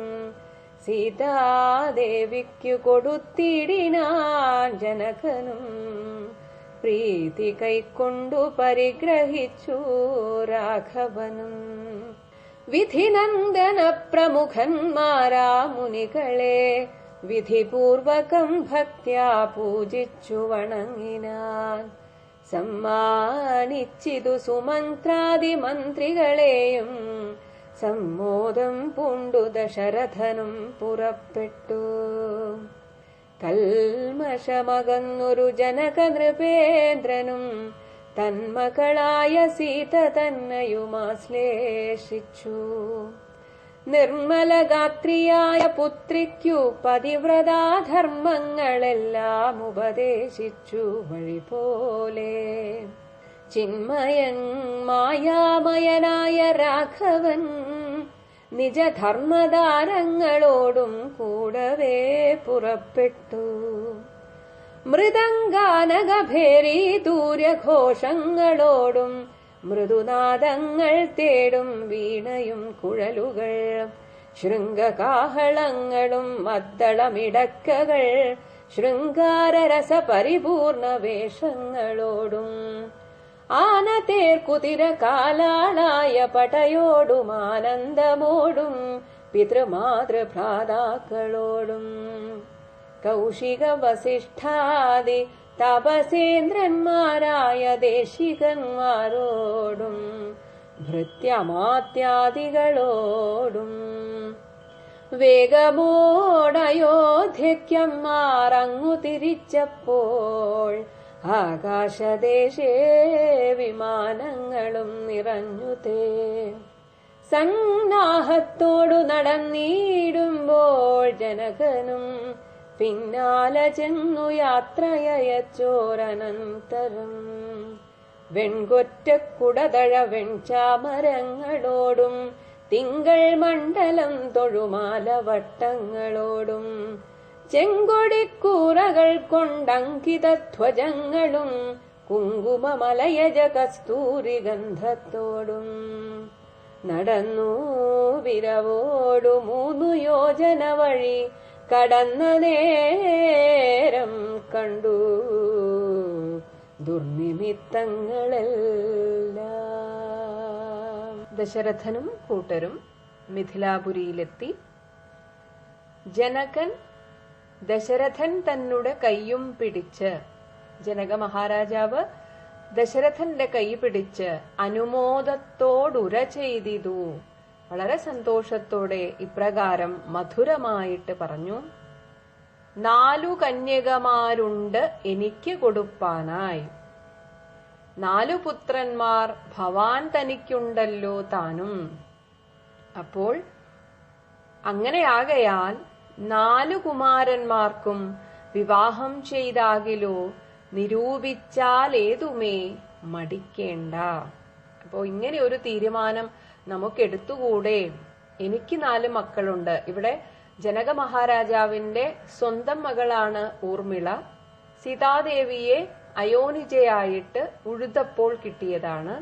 Speaker 2: സീതാദേവിക്കു കൊടുത്തിടിനാൻ ജനകനും. പ്രീതി കൈക്കൊണ്ടു പരിഗ്രഹിച്ചു രാഘവനും. വിധിനന്ദന പ്രമുഖന്മാരാ മുനികളെ വിധിപൂർവകം ഭക്ത്യാ പൂജിച്ചു വണങ്ങിനാൻ. സമ്മാനിച്ചിതു സുമന്ത്രാദി മന്ത്രികളെയും സമ്മോദം പൂണ്ടു ദശരഥനും പുറപ്പെട്ടു. കൽമഷമകന്നൊരു ജനക നൃപേന്ദ്രനും തന്മകളായ സീത തന്നെയുമാശ്ലേഷിച്ചു. നിർമ്മലഗാത്രിയായ പുത്രിക്കു പതിവ്രതാധർമ്മങ്ങളെല്ലാം ഉപദേശിച്ചു വഴി പോലെ. ചിന്മയൻ മായാമയനായ രാഘവൻ നിജധർമ്മദാരങ്ങളോടും കൂടവേ പുറപ്പെട്ടു. മൃദംഗാനകഭേരി ദൂര്യഘോഷങ്ങളോടും മൃദുനാദങ്ങൾ തേടും വീണയും കുഴലുകൾ ശൃംഗകാഹളങ്ങളും മദ്ദളമിടക്കകൾ ശൃംഗാരരസ പരിപൂർണ വേഷങ്ങളോടും ആനതേർ കുതിര കാലാളായ പടയോടും ആനന്ദമോടും പിതൃമാതൃഭ്രാതാക്കളോടും കൗശിക വസിഷ്ഠാദി തപസേന്ദ്രന്മാരായ ദേശികന്മാരോടും ഭൃത്യമാത്യാദികളോടും വേഗമോടയോധ്യക്കന്മാർ അങ്ങു തിരിച്ചപ്പോൾ ആകാശദേശേ വിമാനങ്ങളും നിറഞ്ഞുതേ. സന്നാഹത്തോടു നടന്നിടുമ്പോൾ ജനകനും പിന്നാലെ ചെന്നു യാത്രയച്ചോരനന്തരം വെൺകൊറ്റക്കുടതഴ വെൺചാമരങ്ങളോടും തിങ്കൾ മണ്ഡലം തൊഴുമാലവട്ടങ്ങളോടും ചെങ്കൊടിക്കൂറകൾ കൊണ്ടങ്കിത ധ്വജങ്ങളും കുങ്കുമമലയജ കസ്തൂരി ഗന്ധത്തോടും നടന്നു വിരവോടു 3 യോജന വഴി കടന്ന നേരം കണ്ടു ദുർനിമിത്തങ്ങളെല്ലാം. ദശരഥനും കൂട്ടരും മിഥിലാപുരിയിലെത്തി. ജനകൻ ദശരഥൻ തന്നുടെ കൈയും പിടിച്ച്, ജനക മഹാരാജാവ് ദശരഥന്റെ കൈ പിടിച്ച് അനുമോദത്തോടുര ചെയ്തിതു. വളരെ സന്തോഷത്തോടെ ഇപ്രകാരം മധുരമായിട്ട് പറഞ്ഞു: 4 കന്യകമാരുണ്ട് എനിക്ക് കൊടുപ്പാനായി. 4 പുത്രന്മാർ ഭവാൻ തനിക്കുണ്ടല്ലോ താനും. അപ്പോൾ അങ്ങനെയാകയാൽ 4 കുമാരന്മാർക്കും വിവാഹം ചെയ്താകിലോ നിരൂപിച്ചാൽ ഏതുമേ മടിക്കേണ്ട. അപ്പോ ഇങ്ങനെ ഒരു തീരുമാനം നമുക്കെടുത്തുകൂടെ? എനിക്ക് 4 മക്കളുണ്ട്. ഇവിടെ ജനക മഹാരാജാവിന്റെ സ്വന്തം മകളാണ് ഊർമിള. സീതാദേവിയെ അയോനിജയായിട്ട് ഉഴുതപ്പോൾ കിട്ടിയതാണ്.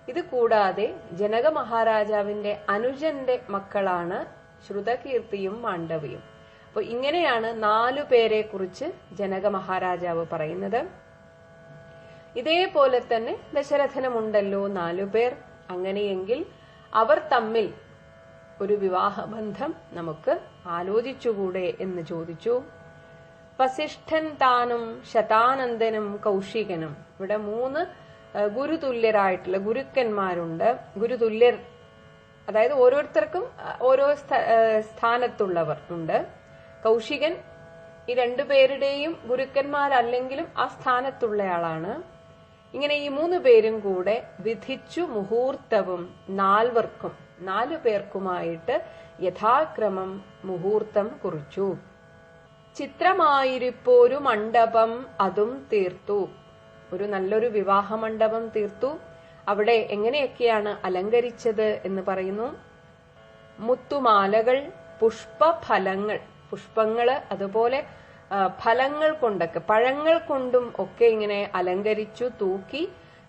Speaker 2: ഇത് കൂടാതെ ജനക മഹാരാജാവിന്റെ അനുജന്റെ മക്കളാണ് ശ്രുതകീർത്തിയും മാണ്ഡവിയും. അപ്പൊ ഇങ്ങനെയാണ് 4 പേരെ കുറിച്ച് ജനക മഹാരാജാവ് പറയുന്നത്. ഇതേപോലെ തന്നെ ദശരഥനുമുണ്ടല്ലോ 4 പേർ. അങ്ങനെയെങ്കിൽ അവർ തമ്മിൽ ഒരു വിവാഹബന്ധം നമുക്ക് ആലോചിച്ചുകൂടെ എന്ന് ചോദിച്ചു. വസിഷ്ഠൻ താനും ശതാനന്ദനും കൗശികനും, ഇവിടെ 3 ഗുരുതുല്യരായിട്ടുള്ള ഗുരുക്കന്മാരുണ്ട്. ഗുരുതുല്യർ അതായത് ഓരോരുത്തർക്കും ഓരോ സ്ഥാനത്തുള്ളവർ ഉണ്ട്. കൗശികൻ ഈ രണ്ടുപേരുടെയും ഗുരുക്കന്മാരല്ലെങ്കിലും ആ സ്ഥാനത്തുള്ളയാളാണ്. ഇങ്ങനെ ഈ 3 പേരും കൂടെ വിധിച്ചു മുഹൂർത്തവും 4 പേർക്കുമായിട്ട് യഥാക്രമം മുഹൂർത്തം കുറിച്ചു. ചിത്രമായിരിപ്പോരു മണ്ഡപം അതും തീർത്തു. ഒരു നല്ലൊരു വിവാഹ മണ്ഡപം തീർത്തു. അവിടെ എങ്ങനെയൊക്കെയാണ് അലങ്കരിച്ചത് എന്ന് പറയുന്നു. മുത്തുമാലകൾ, പുഷ്പഫലങ്ങൾ, പുഷ്പങ്ങള്, അതുപോലെ ഫലങ്ങൾ കൊണ്ടൊക്കെ, പഴങ്ങൾ കൊണ്ടും ഒക്കെ ഇങ്ങനെ അലങ്കരിച്ചു, തൂക്കി.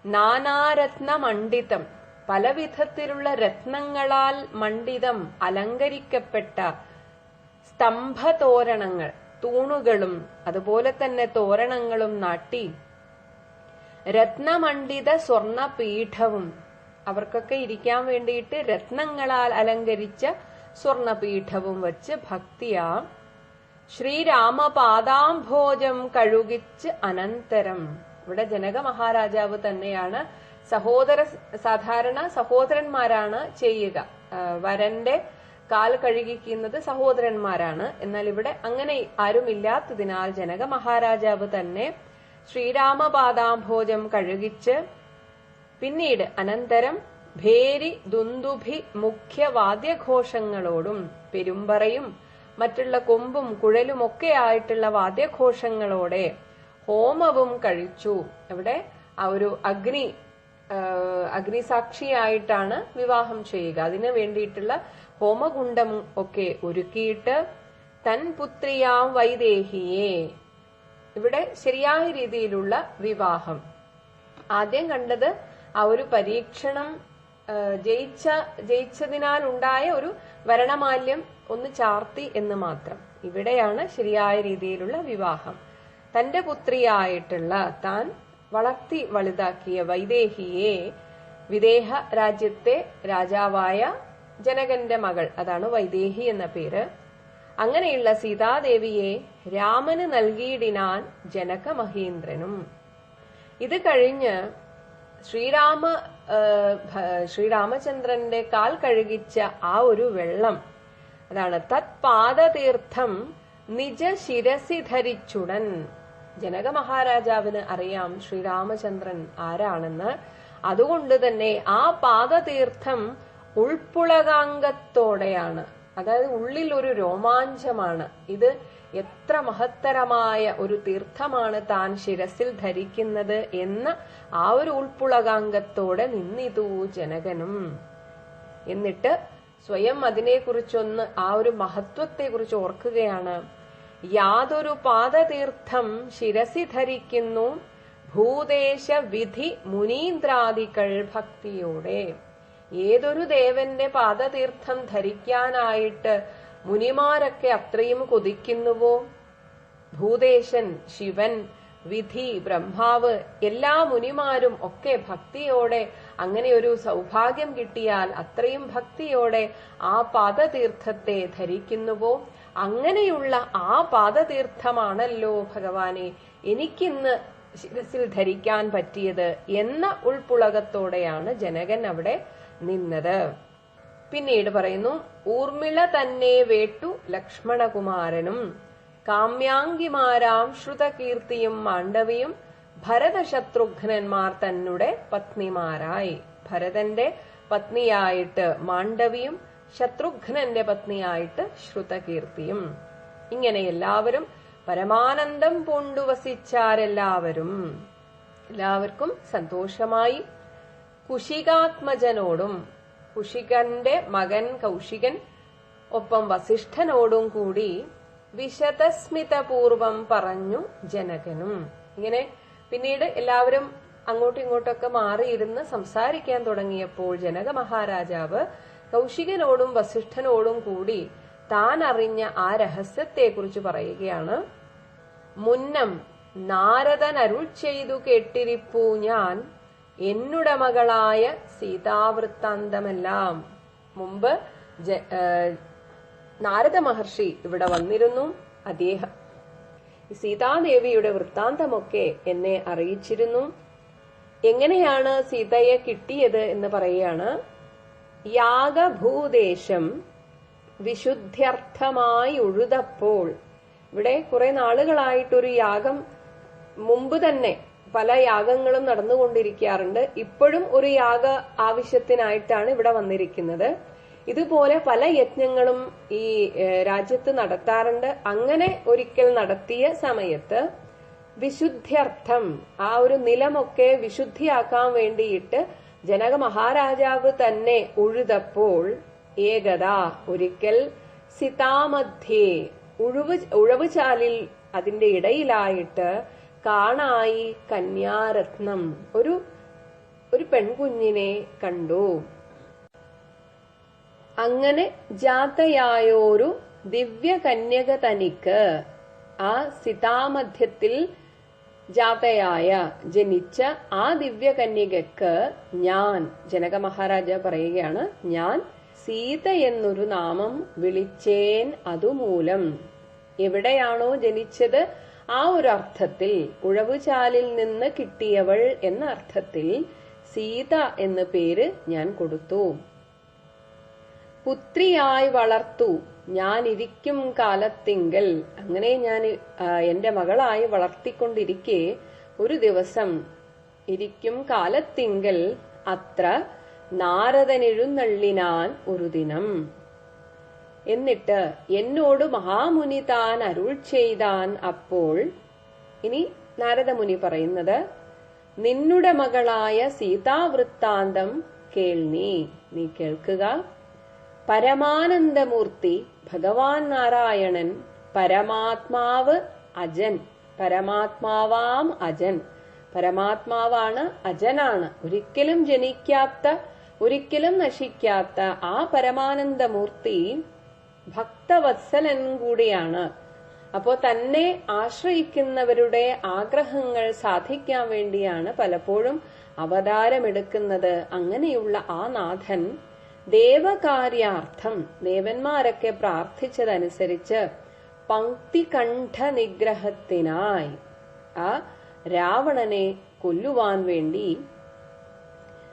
Speaker 2: നാനാരത്ന മണ്ഡിതം, പലവിധത്തിലുള്ള രത്നങ്ങളാൽ മണ്ഡിതം അലങ്കരിക്കപ്പെട്ട സ്തംഭതോരണങ്ങൾ, തൂണുകളും അതുപോലെ തന്നെ തോരണങ്ങളും നാട്ടി. രത്നമണ്ഡിത സ്വർണപീഠവും, അവർക്കൊക്കെ ഇരിക്കാൻ വേണ്ടിയിട്ട് രത്നങ്ങളാൽ അലങ്കരിച്ച സ്വർണപീഠവും വച്ച് ഭക്തിയാ ശ്രീരാമപാദാംഭോജം കഴുകിച്ച് അനന്തരം. ഇവിടെ ജനക മഹാരാജാവ് തന്നെയാണ് സാധാരണ സഹോദരന്മാരാണ് ചെയ്യുക. വരന്റെ കാൽ കഴുകിക്കുന്നത് സഹോദരന്മാരാണ്. എന്നാൽ ഇവിടെ അങ്ങനെ ആരുമില്ലാത്തതിനാൽ ജനക മഹാരാജാവ് തന്നെ ശ്രീരാമപാദാംഭോജം കഴുകിച്ച് പിന്നീട് അനന്തരം ഭേരി ദുന്ദുഭി മുഖ്യ വാദ്യഘോഷങ്ങളോടും പെരുമ്പറയും മറ്റുള്ള കൊമ്പും കുഴലുമൊക്കെ ആയിട്ടുള്ള വാദ്യഘോഷങ്ങളോടെ ഹോമവും കഴിച്ചു. ഇവിടെ ആ ഒരു അഗ്നിസാക്ഷിയായിട്ടാണ് വിവാഹം ചെയ്യുക. അതിനു വേണ്ടിയിട്ടുള്ള ഹോമകുണ്ഡം ഒക്കെ ഒരുക്കിയിട്ട് തൻ പുത്രിയാം വൈദേഹിയെ, ഇവിടെ ശരിയായ രീതിയിലുള്ള വിവാഹം. ആദ്യം കണ്ടത് ആ ഒരു പരീക്ഷണം ജയിച്ചതിനാൽ ഉണ്ടായ ഒരു വരണമാല്യം ഒന്ന് ചാർത്തി എന്ന് മാത്രം. ഇവിടെയാണ് ശരിയായ രീതിയിലുള്ള വിവാഹം. തന്റെ പുത്രിയായിട്ടുള്ള, താൻ വളർത്തി വലുതാക്കിയ വൈദേഹിയെ, വിദേഹ രാജ്യത്തെ രാജാവായ ജനകന്റെ മകൾ, അതാണ് വൈദേഹി എന്ന പേര്. അങ്ങനെയുള്ള സീതാദേവിയെ രാമന് നൽകിയിടിനാൻ ജനക മഹേന്ദ്രനും. ഇത് കഴിഞ്ഞ് ശ്രീരാമചന്ദ്രന്റെ കാൽ കഴുകിച്ച ആ ഒരു വെള്ളം, അതാണ് തത് പാദതീർത്ഥം നിജ ശിരസി ധരിച്ചുടൻ. ജനക മഹാരാജാവിന് അറിയാം ശ്രീരാമചന്ദ്രൻ ആരാണെന്ന്. അതുകൊണ്ട് തന്നെ ആ പാദതീർത്ഥം ഉൾപ്പുളകാംഗത്തോടെയാണ്, അതായത് ഉള്ളിൽ ഒരു രോമാഞ്ചമാണ്. ഇത് എത്ര മഹത്തരമായ ഒരു തീർത്ഥമാണ് താൻ ശിരസിൽ ധരിക്കുന്നത് എന്ന ആ ഒരു ഉൾപ്പുളകാംഗത്തോടെ നിന്നിതു ജനകനും. എന്നിട്ട് സ്വയം അതിനെക്കുറിച്ചൊന്ന്, ആ ഒരു മഹത്വത്തെ കുറിച്ച് ഓർക്കുകയാണ്. യാതൊരു പാദതീർത്ഥം ശിരസി ധരിക്കുന്നു ഭൂദേശ വിധി മുനീന്ദ്രാദികൾ ഭക്തിയോടെ. ഏതൊരു ദേവന്റെ പാദതീർത്ഥം ധരിക്കാനായിട്ട് മുനിമാരൊക്കെ അത്രയും കൊതിക്കുന്നുവോ, ഭൂദേശൻ, ശിവൻ, വിധി, ബ്രഹ്മാവ്, എല്ലാ മുനിമാരും ഒക്കെ ഭക്തിയോടെ, അങ്ങനെ ഒരു സൗഭാഗ്യം കിട്ടിയാൽ അത്രയും ഭക്തിയോടെ ആ പാദതീർത്ഥത്തെ ധരിക്കുന്നുവോ, അങ്ങനെയുള്ള ആ പാദതീർത്ഥമാണല്ലോ ഭഗവാനെ എനിക്കിന്ന് ശിരസിൽ ധരിക്കാൻ പറ്റിയത് എന്ന ഉൾപ്പുളകത്തോടെയാണ് ജനകൻ അവിടെ നിന്നത്. പിന്നീട് പറയുന്നു, ഊർമിള തന്നെ വേട്ടു ലക്ഷ്മണകുമാരനും കാമ്യാംഗിമാരാം ശ്രുതകീർത്തിയും മാണ്ഡവിയും ഭരതശത്രുഘ്നന്മാർ തന്നെ പത്നിമാരായി. ഭരതന്റെ പത്നിയായിട്ട് മാണ്ഡവിയും ശത്രുഘ്നന്റെ പത്നിയായിട്ട് ശ്രുതകീർത്തിയും. ഇങ്ങനെ എല്ലാവരും പരമാനന്ദം പൂണ്ടു വസിച്ചാരെല്ലാവരും. എല്ലാവർക്കും സന്തോഷമായി. കുശികാത്മജനോടും, കുശികന്റെ മകൻ കൗശികൻ, ഒപ്പം വസിഷ്ഠനോടും കൂടി വിശദസ്മിതപൂർവം പറഞ്ഞു ജനകനും. ഇങ്ങനെ പിന്നീട് എല്ലാവരും അങ്ങോട്ടും ഇങ്ങോട്ടൊക്കെ മാറിയിരുന്ന് സംസാരിക്കാൻ തുടങ്ങിയപ്പോൾ ജനക മഹാരാജാവ് കൗശികനോടും വസിഷ്ഠനോടും കൂടി താൻ അറിഞ്ഞ ആ രഹസ്യത്തെക്കുറിച്ച് പറയുകയാണ്. മുന്നം നാരദൻ അരുൾ ചെയ്തു കേട്ടിരിപ്പൂ ഞാൻ എന്നുടെ മകളായ സീതാവൃത്താന്തമെല്ലാം. മുമ്പ് നാരദ മഹർഷി ഇവിടെ വന്നിരുന്നു. അദ്ദേഹം സീതാദേവിയുടെ വൃത്താന്തമൊക്കെ എന്നെ അറിയിച്ചിരുന്നു. എങ്ങനെയാണ് സീതയെ കിട്ടിയത് എന്ന് പറയുകയാണ്. യാഗഭൂദേശം വിശുദ്ധ്യർത്ഥമായി ഉഴുതപ്പോൾ, ഇവിടെ കുറെ നാളുകളായിട്ടൊരു യാഗം, മുമ്പ് തന്നെ പല യാഗങ്ങളും നടന്നുകൊണ്ടിരിക്കാറുണ്ട്. ഇപ്പോഴും ഒരു യാഗ ആവശ്യത്തിനായിട്ടാണ് ഇവിടെ വന്നിരിക്കുന്നത്. ഇതുപോലെ പല യജ്ഞങ്ങളും ഈ രാജ്യത്ത് നടത്താറുണ്ട്. അങ്ങനെ ഒരിക്കൽ നടത്തിയ സമയത്ത് വിശുദ്ധ്യർത്ഥം, ആ ഒരു നിലമൊക്കെ വിശുദ്ധിയാക്കാൻ വേണ്ടിയിട്ട് ജനക മഹാരാജാവ് തന്നെ ഉഴുതപ്പോൾ, ഏകദ ഒരിക്കൽ, സിതാമധ്യേ ഉഴവുചാലിൽ അതിന്റെ ഇടയിലായിട്ട്, കാണായി കന്യാരത്നം ഒരു പെൺകുഞ്ഞിനെ കണ്ടു. അങ്ങനെ ജാതയായോരു ദിവ്യ കന്യക തനിക്ക്, ആ സിതാമധ്യത്തിൽ ജാതയായ ജനിച്ച ആ ദിവ്യ കന്യകക്ക് ഞാൻ, ജനക മഹാരാജ പറയുകയാണ്, ഞാൻ സീത എന്നൊരു നാമം വിളിച്ചേൻ അതുമൂലം. എവിടെയാണോ ജനിച്ചത് ആ ഒരു അർത്ഥത്തിൽ, ഉഴവുചാലിൽ നിന്ന് കിട്ടിയവൾ എന്ന അർത്ഥത്തിൽ സീത എന്ന പേര് ഞാൻ കൊടുത്തു. പുത്രിയായി വളർത്തു ഞാൻ ഇരിക്കും കാലത്തിങ്കൽ, അങ്ങനെ ഞാൻ എന്റെ മകളായി വളർത്തിക്കൊണ്ടിരിക്കെ ഒരു ദിവസം, ഇരിക്കും കാലത്തിങ്കൽ, അത്ര നാരദനെഴുന്നള്ളിനാൻ ഒരു ദിനം. എന്നിട്ട് എന്നോട് മഹാമുനി താൻ അരുൾ ചെയ്താൻ. അപ്പോൾ ഇനി നാരദമുനി പറയുന്നത്, നിന്നുടെ മകളായ സീതാവൃത്താന്തം കേൾനീ, നീ കേൾക്കുക. പരമാനന്ദമൂർത്തി ഭഗവാൻ നാരായണൻ, പരമാത്മാവ് അജൻ, പരമാത്മാവാം അജൻ, പരമാത്മാവാണ്, അജനാണ്, ഒരിക്കലും ജനിക്കാത്ത, ഒരിക്കലും നശിക്കാത്ത ആ പരമാനന്ദമൂർത്തി ഭക്തവത്സലൻ കൂടിയാണ്. അപ്പോ തന്നെ ആശ്രയിക്കുന്നവരുടെ ആഗ്രഹങ്ങൾ സാധിക്കാൻ വേണ്ടിയാണ് പലപ്പോഴും അവതാരമെടുക്കുന്നത്. അങ്ങനെയുള്ള ആ നാഥൻ ദേവകാര്യാർത്ഥം, ദേവന്മാരൊക്കെ പ്രാർത്ഥിച്ചതനുസരിച്ച് പങ്ക്തികണ്ഠ നിഗ്രഹത്തിനായി, ആ രാവണനെ കൊല്ലുവാൻ വേണ്ടി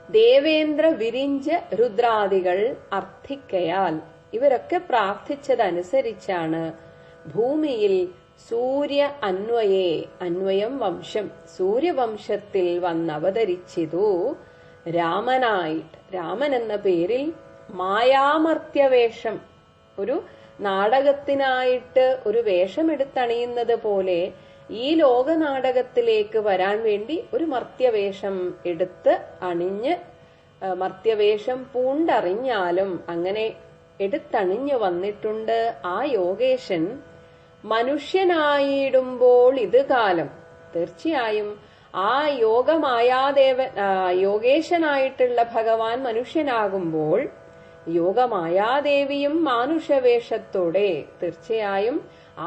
Speaker 2: ദേവേന്ദ്ര വിരിഞ്ച രുദ്രാദികൾ അർത്ഥിക്കയാൽ, ഇവരൊക്കെ പ്രാർത്ഥിച്ചതനുസരിച്ചാണ് ഭൂമിയിൽ സൂര്യ അന്വയേ, അന്വയം വംശം, സൂര്യവംശത്തിൽ വന്നവതരിച്ചിതു രാമനായിട്ട്. രാമൻ എന്ന പേരിൽ മായാമർത്യവേഷം, ഒരു നാടകത്തിനായിട്ട് ഒരു വേഷമെടുത്തണിയുന്നത് പോലെ ഈ ലോക നാടകത്തിലേക്ക് വരാൻ വേണ്ടി ഒരു മർത്യവേഷം എടുത്ത് അണിഞ്ഞ്, മർത്യവേഷം പൂണ്ടറിഞ്ഞാലും അങ്ങനെ എടുത്തണിഞ്ഞു വന്നിട്ടുണ്ട് ആ യോഗേശൻ. മനുഷ്യനായിടുമ്പോൾ ഇത് കാലം, തീർച്ചയായും ആ യോഗേശനായിട്ടുള്ള ഭഗവാൻ മനുഷ്യനാകുമ്പോൾ, യോഗമായാദേവിയും മാനുഷവേഷത്തോടെ, തീർച്ചയായും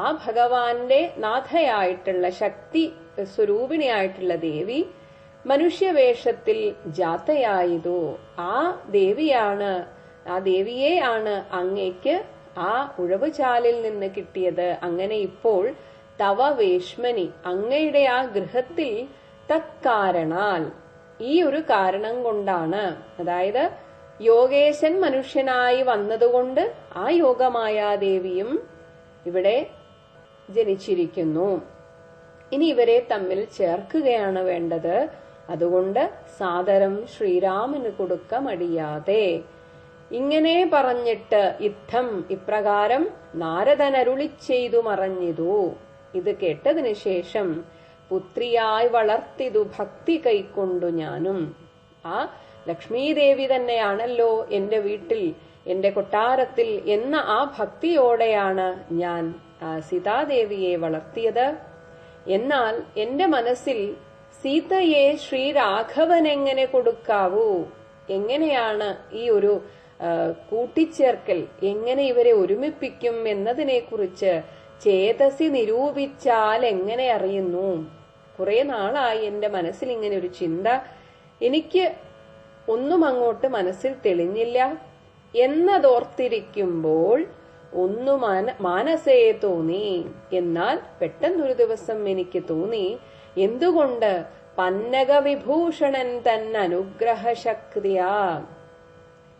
Speaker 2: ആ ഭഗവാന്റെ നാഥയായിട്ടുള്ള ശക്തി സ്വരൂപിണിയായിട്ടുള്ള ദേവി മനുഷ്യവേഷത്തിൽ ജാതയായതു. ആ ദേവിയാണ്, ആ ദേവിയെ ആണ് അങ്ങേക്ക് ആ ഉഴവുചാലിൽ നിന്ന് കിട്ടിയത്. അങ്ങനെ ഇപ്പോൾ തവ വേശ്മനി, അങ്ങയുടെ ആ ഗൃഹത്തിൽ തത്കാരണാൽ, ഈ ഒരു കാരണം കൊണ്ടാണ്, അതായത് യോഗേശൻ മനുഷ്യനായി വന്നതുകൊണ്ട് ആ യോഗമായാദേവിയും ഇവിടെ ജനിച്ചിരിക്കുന്നു. ഇനി ഇവരെ തമ്മിൽ ചേർക്കുകയാണ് വേണ്ടത്. അതുകൊണ്ട് സാദരം ശ്രീരാമന് കൊടുക്ക മടിയാതെ. ഇങ്ങനെ പറഞ്ഞിട്ട് യുദ്ധം ഇപ്രകാരം നാരദനരുളി ചെയ്തു മറഞ്ഞിതു. ഇത് കേട്ടതിന് ശേഷം പുത്രിയായി വളർത്തിതു ഭക്തി കൈക്കൊണ്ടു ഞാനും. ആ ലക്ഷ്മീദേവി തന്നെയാണല്ലോ എന്റെ വീട്ടിൽ, എന്റെ കൊട്ടാരത്തിൽ എന്ന ആ ഭക്തിയോടെയാണ് ഞാൻ സീതാദേവിയെ വളർത്തിയത്. എന്നാൽ എന്റെ മനസ്സിൽ സീതയെ ശ്രീരാഘവൻ എങ്ങനെ കൊടുക്കാവൂ, എങ്ങനെയാണ് ഈ ഒരു കൂട്ടിച്ചേർക്കൽ, എങ്ങനെ ഇവരെ ഒരുമിപ്പിക്കും എന്നതിനെ കുറിച്ച് ചേതസി നിരൂപിച്ചാൽ എങ്ങനെ അറിയുന്നു. കുറെ നാളായി എന്റെ മനസ്സിൽ ഇങ്ങനെ ഒരു ചിന്ത, എനിക്ക് ഒന്നും അങ്ങോട്ട് മനസ്സിൽ തെളിഞ്ഞില്ല എന്നതോർത്തിരിക്കുമ്പോൾ ഒന്നു മാനസേ തോന്നി. എന്നാൽ പെട്ടെന്നൊരു ദിവസം എനിക്ക് തോന്നി, എന്തുകൊണ്ട് പന്നക വിഭൂഷണൻ തൻ അനുഗ്രഹ ശക്തിയാ,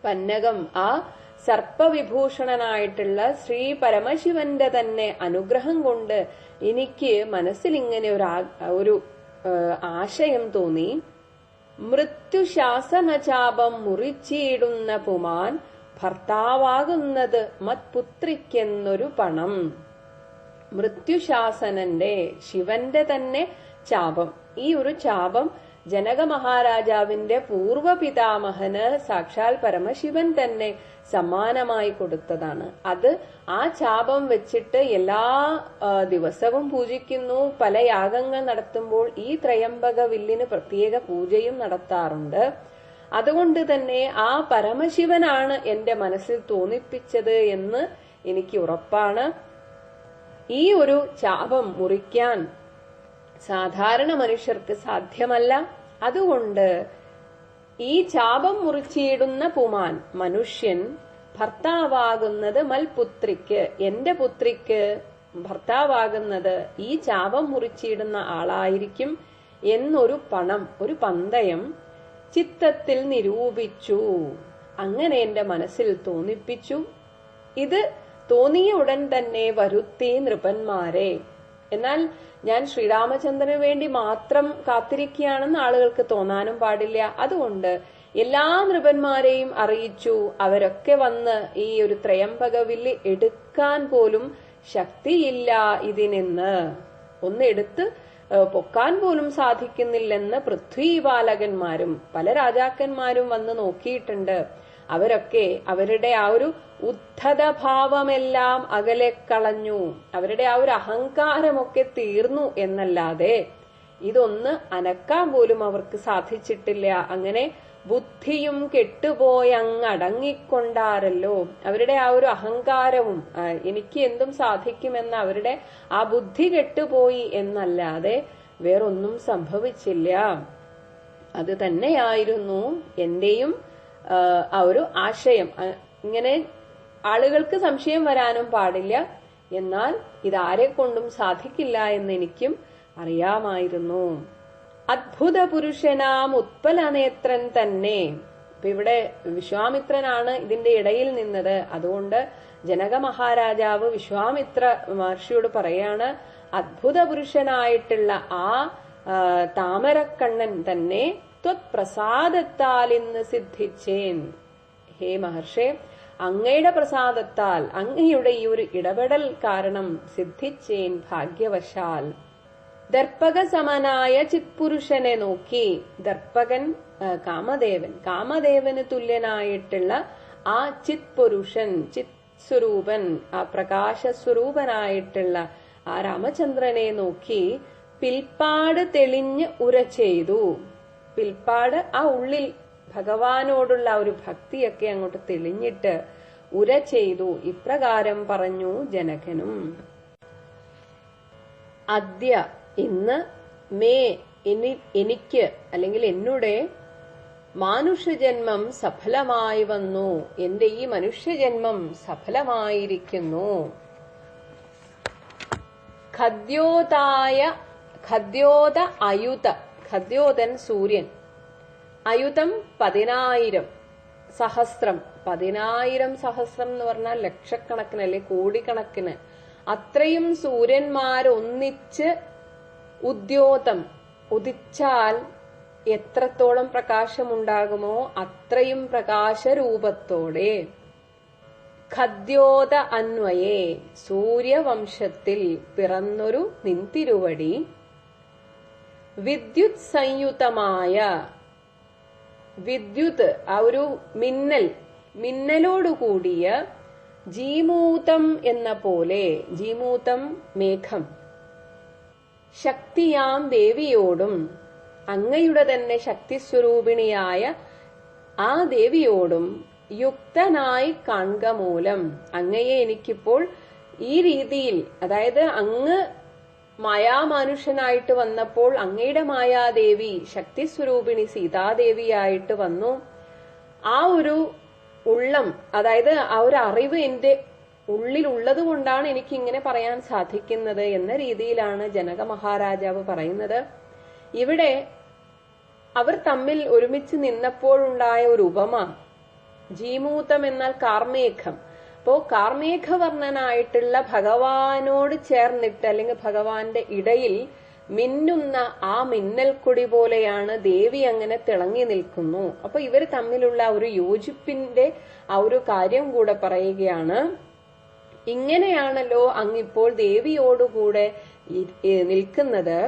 Speaker 2: പന്നഗം ആ സർപ്പവിഭൂഷണനായിട്ടുള്ള ശ്രീ പരമശിവന്റെ തന്നെ അനുഗ്രഹം കൊണ്ട് എനിക്ക് മനസ്സിൽ ഇങ്ങനെ ഒരു ആശയം തോന്നി. മൃത്യുശാസനചാപം മുറിച്ചിടുന്ന പുമാൻ ഭർത്താവാകുന്നത് മത്പുത്രിക്കെന്നൊരു പണം. മൃത്യുശാസനന്റെ, ശിവന്റെ തന്നെ ചാപം. ഈ ഒരു ചാപം ജനക മഹാരാജാവിന്റെ പൂർവപിതാമഹന് സാക്ഷാൽ പരമശിവൻ തന്നെ സമ്മാനമായി കൊടുത്തതാണ്. അത് ആ ചാപം വെച്ചിട്ട് എല്ലാ ദിവസവും പൂജിക്കുന്നു. പല യാഗങ്ങൾ നടത്തുമ്പോൾ ഈ ത്രയംബക വില്ലിന് പ്രത്യേക പൂജയും നടത്താറുണ്ട്. അതുകൊണ്ട് തന്നെ ആ പരമശിവനാണ് എന്റെ മനസ്സിൽ തോന്നിപ്പിച്ചത് എന്ന് എനിക്ക് ഉറപ്പാണ്. ഈ ഒരു ചാപം മുറിക്കാൻ സാധാരണ മനുഷ്യർക്ക് സാധ്യമല്ല. അതുകൊണ്ട് ഈ ചാപം മുറിച്ചിടുന്ന പുമാൻ, മനുഷ്യൻ, ഭർത്താവാകുന്നത് മൽപുത്രിക്ക്, എന്റെ പുത്രിക്ക് ഭർത്താവാകുന്നത് ഈ ചാപം മുറിച്ചിടുന്ന ആളായിരിക്കും എന്നൊരു പണം, ഒരു പന്തയം ചിത്തത്തിൽ നിരൂപിച്ചു. അങ്ങനെ എന്റെ മനസ്സിൽ തോന്നിപ്പിച്ചു. ഇത് തോന്നിയ ഉടൻ തന്നെ വരുത്തി നൃപന്മാരെ. എന്നാൽ ഞാൻ ശ്രീരാമചന്ദ്രന് വേണ്ടി മാത്രം കാത്തിരിക്കുകയാണെന്ന് ആളുകൾക്ക് തോന്നാനും പാടില്ല. അതുകൊണ്ട് എല്ലാ നൃപന്മാരെയും അറിയിച്ചു. അവരൊക്കെ വന്ന് ഈ ഒരു ത്രയംബകവില്ല് എടുക്കാൻ പോലും ശക്തിയില്ല ഇതിനെന്ന്, ഒന്ന് എടുത്ത് പൊക്കാൻ പോലും സാധിക്കുന്നില്ലെന്ന് പൃഥ്വിപാലകന്മാരും പല രാജാക്കന്മാരും വന്ന് നോക്കിയിട്ടുണ്ട്. അവരൊക്കെ അവരുടെ ആ ഒരു ഉദ്ധതഭാവമെല്ലാം അകലെ കളഞ്ഞു. അവരുടെ ആ ഒരു അഹങ്കാരമൊക്കെ തീർന്നു എന്നല്ലാതെ ഇതൊന്ന് അനക്കാൻ പോലും അവർക്ക് സാധിച്ചിട്ടില്ല. അങ്ങനെ ബുദ്ധിയും കെട്ടുപോയങ്ങടങ്ങിക്കൊണ്ടാരല്ലോ. അവരുടെ ആ ഒരു അഹങ്കാരവും എനിക്ക് എന്തും സാധിക്കുമെന്ന അവരുടെ ആ ബുദ്ധി കെട്ടുപോയി എന്നല്ലാതെ വേറൊന്നും സംഭവിച്ചില്ല. അത് തന്നെയായിരുന്നു എന്റെയും ആ ഒരു ആശയം. ഇങ്ങനെ ആളുകൾക്ക് സംശയം വരാനും പാടില്ല. എന്നാൽ ഇതാരെ കൊണ്ടും സാധിക്കില്ല എന്ന് എനിക്കും അറിയാമായിരുന്നു. അദ്ഭുത പുരുഷനാം ഉത്പലനേത്രൻ തന്നെ. ഇപ്പൊ ഇവിടെ വിശ്വാമിത്രനാണ് ഇതിന്റെ ഇടയിൽ നിന്നത്. അതുകൊണ്ട് ജനക മഹാരാജാവ് വിശ്വാമിത്ര മഹർഷിയോട് പറയാണ്, അദ്ഭുത പുരുഷനായിട്ടുള്ള ആ താമരക്കണ്ണൻ തന്നെ ത്വത്പ്രസാദത്താൽ ഇന്ന് സിദ്ധിച്ചേൻ. ഹേ മഹർഷേ, അങ്ങയുടെ പ്രസാദത്താൽ, അങ്ങയുടെ ഈ ഒരു ഇടപെടൽ കാരണം സിദ്ധിച്ചേൻ ഭാഗ്യവശാൽ. ദർപ്പക സമനായ ചിത്പുരുഷനെ നോക്കി. ദർപ്പകൻ കാമദേവൻ, കാമദേവന് തുല്യനായിട്ടുള്ള ആ ചിത്പുരുഷൻ, ചിത് സ്വരൂപൻ, ആ പ്രകാശസ്വരൂപനായിട്ടുള്ള ആ രാമചന്ദ്രനെ നോക്കി പിൽപ്പാട് തെളിഞ്ഞ് ഉര ചെയ്തു. പിൽപ്പാട് ആ ഉള്ളിൽ ഭഗവാനോടുള്ള ഒരു ഭക്തിയൊക്കെ അങ്ങോട്ട് തെളിഞ്ഞിട്ട് ഉര ചെയ്തു. ഇപ്രകാരം പറഞ്ഞു ജനകനും. അദ്യ, ഇന്ന്, മേ, എനിക്ക് അല്ലെങ്കിൽ എന്നുടെ മാനുഷ്യജന്മം സഫലമായി വന്നു. എന്റെ ഈ മനുഷ്യജന്മം സഫലമായിരിക്കുന്നു. ഖദ്യോത അയുത, ഖദ്യോതൻ സൂര്യൻ, അയുതം 10,000, സഹസ്രം, 10,000 സഹസ്രം എന്ന് പറഞ്ഞാൽ ലക്ഷക്കണക്കിന് അല്ലെ കോടിക്കണക്കിന്, അത്രയും സൂര്യന്മാരൊന്നിച്ച് ഉദ്യോതം, ഉദിച്ചാൽ എത്രത്തോളം പ്രകാശമുണ്ടാകുമോ അത്രയും പ്രകാശരൂപത്തോടെ. ഖദ്യോത അന്വയേ, സൂര്യവംശത്തിൽ പിറന്നൊരു നിൻതിരുവടി. വിദ്യുത് സംയുതമായ, വിദ്യുത് ആ ഒരു മിന്നലോടുകൂടിയ ജീമൂതം എന്ന പോലെ, ജീമൂതം മേഘം, ശക്തിയാം ദേവിയോടും, അങ്ങയുടെ തന്നെ ശക്തിസ്വരൂപിണിയായ ആ ദേവിയോടും യുക്തനായി കാൺക മൂലം, അങ്ങയെ എനിക്കിപ്പോൾ ഈ രീതിയിൽ, അതായത് അങ്ങ് മായാമാനുഷ്യനായിട്ട് വന്നപ്പോൾ അങ്ങയുടെ മായാദേവി ശക്തിസ്വരൂപിണി സീതാദേവിയായിട്ട് വന്നു. ആ ഒരു ഉള്ളം, അതായത് ആ ഒരു അറിവ് എന്റെ ഉള്ളിലുള്ളത് കൊണ്ടാണ് എനിക്ക് ഇങ്ങനെ പറയാൻ സാധിക്കുന്നത് എന്ന രീതിയിലാണ് ജനക മഹാരാജാവ് പറയുന്നത്. ഇവിടെ അവർ തമ്മിൽ ഒരുമിച്ച് നിന്നപ്പോഴുണ്ടായ ഒരു ഉപമ, ജീമൂതം എന്നാൽ കാർമേഘം. അപ്പോ കാർമേഘവർണ്ണനായിട്ടുള്ള ഭഗവാനോട് ചേർന്നിട്ട് അല്ലെങ്കിൽ ഭഗവാന്റെ ഇടയിൽ മിന്നുന്ന ആ മിന്നൽക്കൊടി പോലെയാണ് ദേവി അങ്ങനെ തിളങ്ങി നിൽക്കുന്നു. അപ്പൊ ഇവർ തമ്മിലുള്ള ഒരു യോജിപ്പിന്റെ ആ ഒരു കാര്യം കൂടെ പറയുകയാണ്. ഇങ്ങനെയാണല്ലോ അങ്ങിപ്പോൾ ദേവിയോടുകൂടെ നിൽക്കുന്നത്.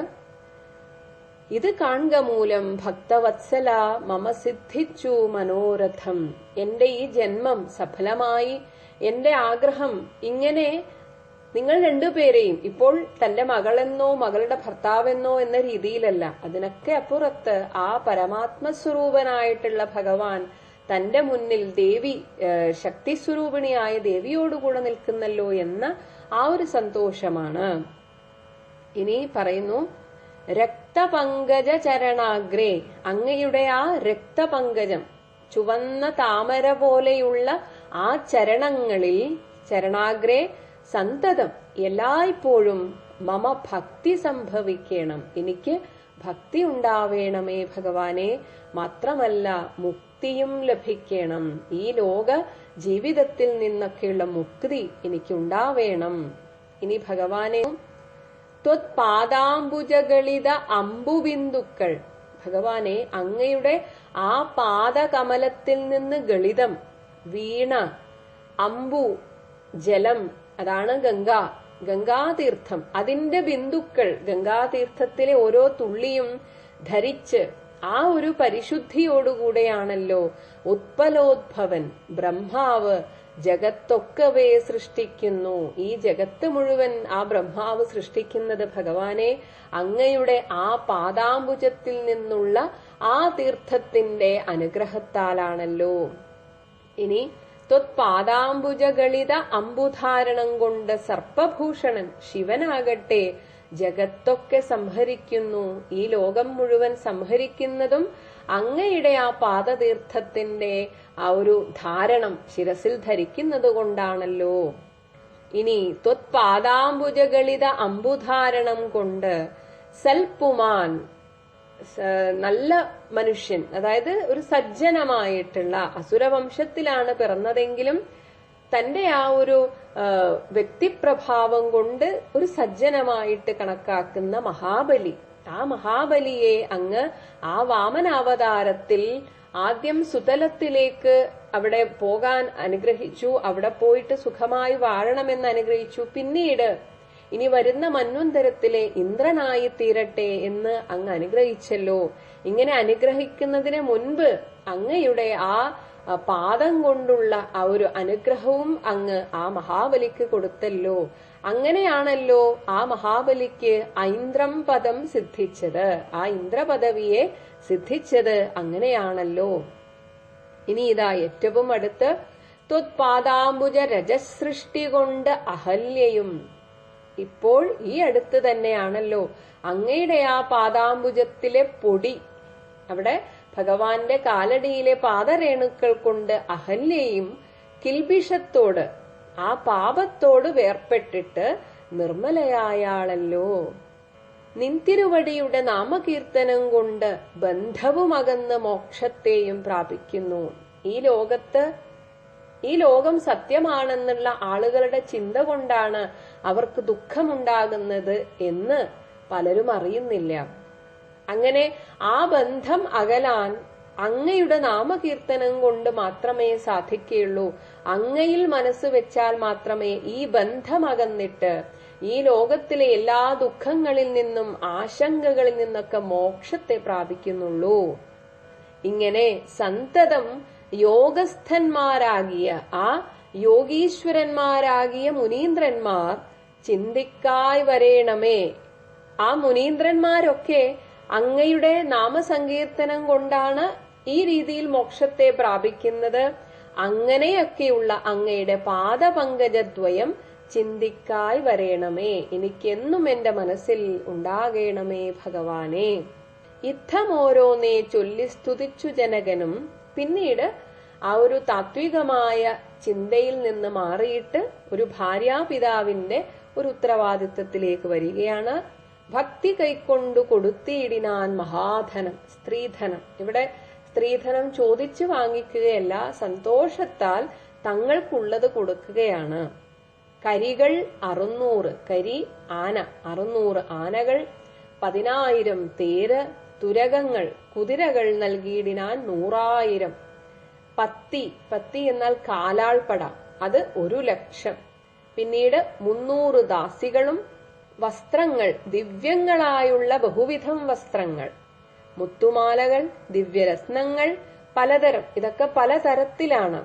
Speaker 2: ഇത് കാണുക മൂലം ഭക്തവത്സല മമ സിദ്ധിച്ചു മനോരഥം. എന്റെ ഈ ജന്മം സഫലമായി. എന്റെ ആഗ്രഹം ഇങ്ങനെ നിങ്ങൾ രണ്ടുപേരെയും, ഇപ്പോൾ തന്റെ മകളെന്നോ മകളുടെ ഭർത്താവെന്നോ എന്ന രീതിയിലല്ല, അതിനൊക്കെ അപ്പുറത്ത് ആ പരമാത്മസ്വരൂപനായിട്ടുള്ള ഭഗവാൻ തന്റെ മുന്നിൽ ദേവി, ശക്തിസ്വരൂപിണിയായ ദേവിയോടുകൂടെ നിൽക്കുന്നല്ലോ എന്ന ആ ഒരു സന്തോഷമാണ്. ഇനി പറയുന്നു, രക്തപങ്കജ ചരണാഗ്രേ, അങ്ങയുടെ ആ രക്തപങ്കജം, ചുവന്ന താമര പോലെയുള്ള ആ ചരണങ്ങളിൽ, ചരണാഗ്രേ സന്തതം എല്ലായ്പ്പോഴും മമ ഭക്തി സംഭവിക്കണം, എനിക്ക് ഭക്തി ഉണ്ടാവേണമേ ഭഗവാനെ. മാത്രമല്ല മുക്തിയും ലഭിക്കണം. ഈ ലോക ജീവിതത്തിൽ നിന്നൊക്കെയുള്ള മുക്തി എനിക്കുണ്ടാവേണം. ഇനി ഭഗവാനെ, ത്വത്പാദാംബുജഗളിത അമ്പുബിന്ദുക്കൾ, ഭഗവാനെ അങ്ങയുടെ ആ പാദകമലത്തിൽ നിന്ന് ഗളിതം വീണ അമ്പു ജലം, അതാണ് ഗംഗാതീർത്ഥം, അതിന്റെ ബിന്ദുക്കൾ, ഗംഗാതീർത്ഥത്തിലെ ഓരോ തുള്ളിയും ധരിച്ച് ആ ഒരു പരിശുദ്ധിയോടുകൂടെയാണല്ലോ ഉത്പലോദ്ഭവൻ ബ്രഹ്മാവ് ജഗത്തൊക്കവേ സൃഷ്ടിക്കുന്നു. ഈ ജഗത്ത് മുഴുവൻ ആ ബ്രഹ്മാവ് സൃഷ്ടിക്കുന്നത് ഭഗവാനെ അങ്ങയുടെ ആ പാദാംബുജത്തിൽ നിന്നുള്ള ആ തീർത്ഥത്തിന്റെ അനുഗ്രഹത്താലാണല്ലോ. ഇനി ത്വത്പാദാംബുജഗളിത അമ്പുധാരണം കൊണ്ട് സർപ്പഭൂഷണൻ ശിവനാകട്ടെ ജഗത്തൊക്കെ സംഹരിക്കുന്നു. ഈ ലോകം മുഴുവൻ സംഹരിക്കുന്നതും അങ്ങയുടെ ആ പാദതീർത്ഥത്തിന്റെ ആ ഒരു ധാരണം ശിരസിൽ ധരിക്കുന്നത് കൊണ്ടാണല്ലോ. ഇനി ത്വത്പാദാംബുജഗളിത അമ്പുധാരണം കൊണ്ട് സൽപുമാൻ, നല്ല മനുഷ്യൻ, അതായത് ഒരു സജ്ജനമായിട്ടുള്ള, അസുരവംശത്തിലാണ് പിറന്നതെങ്കിലും തന്റെ ആ ഒരു വ്യക്തിപ്രഭാവം കൊണ്ട് ഒരു സജ്ജനമായിട്ട് കണക്കാക്കുന്ന മഹാബലി, ആ മഹാബലിയെ അങ്ങ് ആ വാമനാവതാരത്തിൽ ആദ്യം സുതലത്തിലേക്ക് അവിടെ പോകാൻ അനുഗ്രഹിച്ചു, അവിടെ പോയിട്ട് സുഖമായി വാഴണമെന്ന് അനുഗ്രഹിച്ചു. പിന്നീട് ഇനി വരുന്ന മന്വന്തരത്തിലെ ഇന്ദ്രനായി തീരട്ടെ എന്ന് അങ്ങ് അനുഗ്രഹിച്ചല്ലോ. ഇങ്ങനെ അനുഗ്രഹിക്കുന്നതിന് മുൻപ് അങ്ങയുടെ ആ പാദം കൊണ്ടുള്ള ആ ഒരു അനുഗ്രഹവും അങ്ങ് ആ മഹാബലിക്ക് കൊടുത്തല്ലോ. അങ്ങനെയാണല്ലോ ആ മഹാബലിക്ക് ഐന്ദ്രം പദം സിദ്ധിച്ചത്, ആ ഇന്ദ്രപദവിയെ സിദ്ധിച്ചത് അങ്ങനെയാണല്ലോ. ഇനി ഇതാ ഏറ്റവും അടുത്ത് ത്വത്പാദാംബുജ രജസൃഷ്ടി കൊണ്ട് അഹല്യയും. ഇപ്പോൾ ഈ അടുത്ത് തന്നെയാണല്ലോ അങ്ങയുടെ ആ പാദാംബുജത്തിലെ പൊടി, അവിടെ ഭഗവാന്റെ കാലടിയിലെ പാദരേണുക്കൾ കൊണ്ട് അഹല്യയും കിൽബിഷത്തോട്, ആ പാപത്തോട് വേർപ്പെട്ടിട്ട് നിർമ്മലയായാളല്ലോ. നിൻതിരുവടിയുടെ നാമകീർത്തനം കൊണ്ട് ബന്ധവുമകന്ന് മോക്ഷത്തെയും പ്രാപിക്കുന്നു. ഈ ലോകം സത്യമാണെന്നുള്ള ആളുകളുടെ ചിന്ത കൊണ്ടാണ് അവർക്ക് ദുഃഖമുണ്ടാകുന്നത് എന്ന് പലരും അറിയുന്നില്ല. അങ്ങനെ ആ ബന്ധം അകലാൻ അങ്ങയുടെ നാമകീർത്തനം കൊണ്ട് മാത്രമേ സാധിക്കുകയുള്ളൂ. അങ്ങയിൽ മനസ്സ് വെച്ചാൽ മാത്രമേ ഈ ബന്ധമകന്നിട്ട് ഈ ലോകത്തിലെ എല്ലാ ദുഃഖങ്ങളിൽ നിന്നും ആശങ്കകളിൽ നിന്നൊക്കെ മോക്ഷത്തെ പ്രാപിക്കുന്നുള്ളൂ. ഇങ്ങനെ സന്തതം യോഗസ്ഥന്മാരാകിയ ആ യോഗീശ്വരന്മാരാകിയ മുനീന്ദ്രന്മാർ ചിന്തിക്കായി വരേണമേ. ആ മുനീന്ദ്രന്മാരൊക്കെ അങ്ങയുടെ നാമസങ്കീർത്തനം കൊണ്ടാണ് ഈ രീതിയിൽ മോക്ഷത്തെ പ്രാപിക്കുന്നത്. അങ്ങനെയൊക്കെയുള്ള അങ്ങയുടെ പാദപങ്കജദ്വയം ചിന്തിക്കായി വരേണമേ, എനിക്കെന്നും എന്റെ മനസ്സിൽ ഉണ്ടാകേണമേ ഭഗവാനെ. ഇത്തമോരോന്നേ ചൊല്ലി സ്തുതിച്ചു ജനകനും പിന്നീട് ആ ഒരു താത്വികമായ ചിന്തയിൽ നിന്ന് മാറിയിട്ട് ഒരു ഭാര്യാപിതാവിന്റെ ഒരു ഉത്തരവാദിത്വത്തിലേക്ക് വരികയാണ്. ഭക്തി കൈക്കൊണ്ടു കൊടുത്തിയിടിനാൻ മഹാധനം, സ്ത്രീധനം. ഇവിടെ സ്ത്രീധനം ചോദിച്ചു വാങ്ങിക്കുകയല്ല, സന്തോഷത്താൽ തങ്ങൾക്കുള്ളത് കൊടുക്കുകയാണ്. കരികൾ 600, കരി ആന 600 ആനകൾ, 10,000 തേര്, തുരകങ്ങൾ കുതിരകൾ നൽകിയിടിനാൻ 100,000. പത്തി എന്നാൽ കാലാൾപ്പട, അത് 1,00,000. പിന്നീട് 300 ദാസികളും, വസ്ത്രങ്ങൾ ദിവ്യങ്ങളായുള്ള ബഹുവിധം വസ്ത്രങ്ങൾ, മുത്തുമാലകൾ, ദിവ്യരത്നങ്ങൾ പലതരം, ഇതൊക്കെ പലതരത്തിലാണ്.